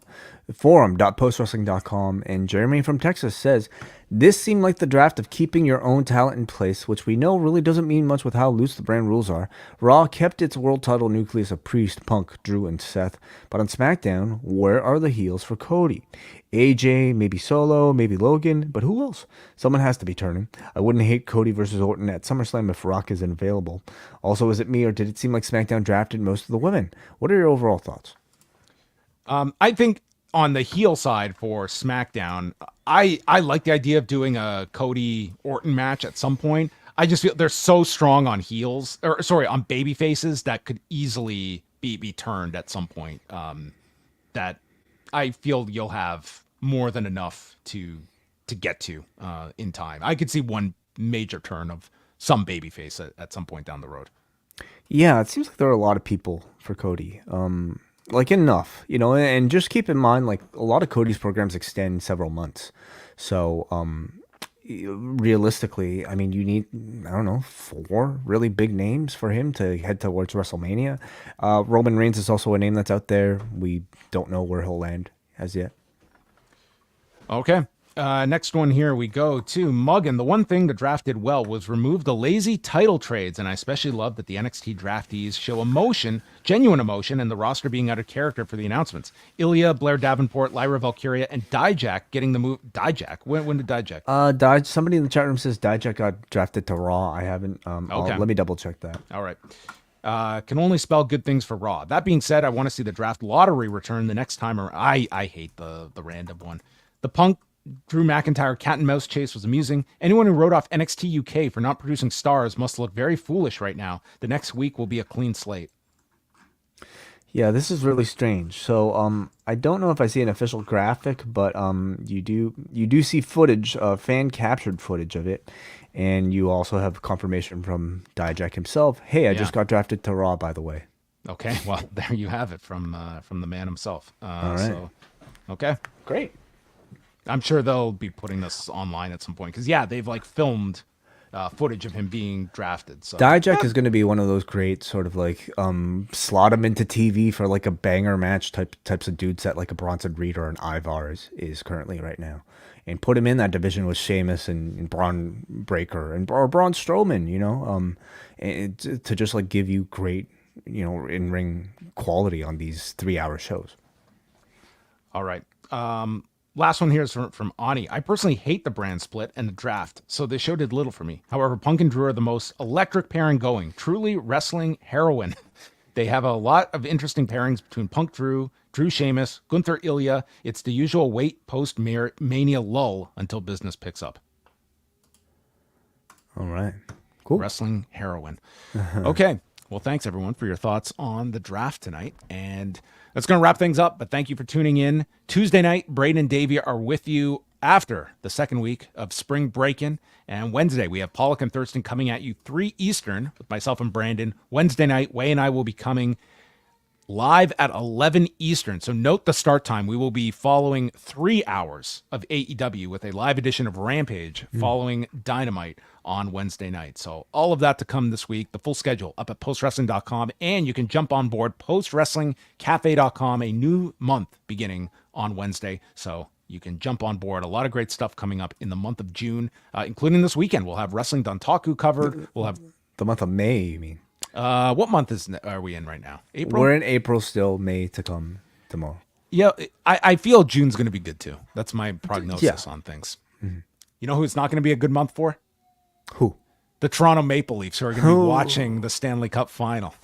forum.postwrestling.com. And Jeremy from Texas says, this seemed like the draft of keeping your own talent in place, which we know really doesn't mean much with how loose the brand rules are. Raw kept its world title nucleus of Priest, Punk, Drew, and Seth. But on SmackDown, where are the heels for Cody? AJ, maybe Solo, maybe Logan, but who else? Someone has to be turning. I wouldn't hate Cody versus Orton at SummerSlam if Rock isn't available. Also, is it me, or did it seem like SmackDown drafted most of the women? What are your overall thoughts? I think on the heel side for SmackDown, I like the idea of doing a Cody Orton match at some point. I just feel they're so strong on on baby faces that could easily be turned at some point. That I feel you'll have more than enough to get to in time. I could see one major turn of some babyface at some point down the road. Yeah, it seems like there are a lot of people for Cody. Like enough, and just keep in mind, like a lot of Cody's programs extend several months. So, realistically, I mean, you need, I don't know, 4 really big names for him to head towards WrestleMania. Roman Reigns is also a name that's out there. We don't know where he'll land as yet. Okay. Next one here we go to Muggin. The one thing the draft did well was remove the lazy title trades, and I especially love that the NXT draftees show emotion, genuine emotion, and the roster being out of character for the announcements. Ilya, Blair Davenport, Lyra Valkyria, and Dijak getting the move. Dijak? When did Dijak? Somebody in the chat room says Dijak got drafted to Raw. I haven't. Okay. Let me double check that. All right. Can only spell good things for Raw. That being said, I want to see the draft lottery return the next time around. I hate the random one. The Punk Drew McIntyre cat and mouse chase was amusing. Anyone who wrote off NXT UK for not producing stars must look very foolish right now. The next week will be a clean slate. Yeah, this is really strange. So I don't know if I see an official graphic, but you do see footage, fan captured footage of it, and you also have confirmation from Dijak himself. Hey, I just got drafted to Raw, by the way. Okay, well there you have it from the man himself. All right. So, okay, great. I'm sure they'll be putting this online at some point because they've like filmed footage of him being drafted. So Dijak is going to be one of those great sort of like slot him into TV for like a banger match types of dudes that like a Bronson Reed or an Ivar is currently right now, and put him in that division with Sheamus and Braun Breaker or Braun Strowman, and to just like give you great in ring quality on these 3-hour shows. All right. Last one here is from Ani. I personally hate the brand split and the draft, so this show did little for me. However, Punk and Drew are the most electric pairing going. Truly wrestling heroin. They have a lot of interesting pairings between Punk Drew Sheamus, Gunther Ilya. It's the usual wait post-Mania lull until business picks up. All right. Cool. Wrestling heroin. Okay. Well, thanks, everyone, for your thoughts on the draft tonight. And that's going to wrap things up, but thank you for tuning in. Tuesday night, Braden and Davey are with you after the second week of spring break-in. And Wednesday, we have Pollock and Thurston coming at you 3 Eastern with myself and Brandon. Wednesday night, Wai and I will be coming live at 11 Eastern. So note the start time. We will be following 3 hours of AEW with a live edition of Rampage following Dynamite on Wednesday night. So all of that to come this week. The full schedule up at postwrestling.com, and you can jump on board postwrestlingcafe.com, a new month beginning on Wednesday. So you can jump on board. A lot of great stuff coming up in the month of June, including this weekend. We'll have Wrestling Dontaku covered. We'll have the month of May, you mean? What month are we in right now? April? We're in April still. May to come tomorrow. Yeah, I feel June's going to be good too. That's my prognosis on things. Mm-hmm. You know who it's not going to be a good month for? Who? The Toronto Maple Leafs, who are going to be watching the Stanley Cup final.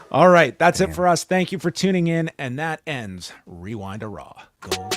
All right, that's it for us. Thank you for tuning in, and that ends Rewind to Raw. Go.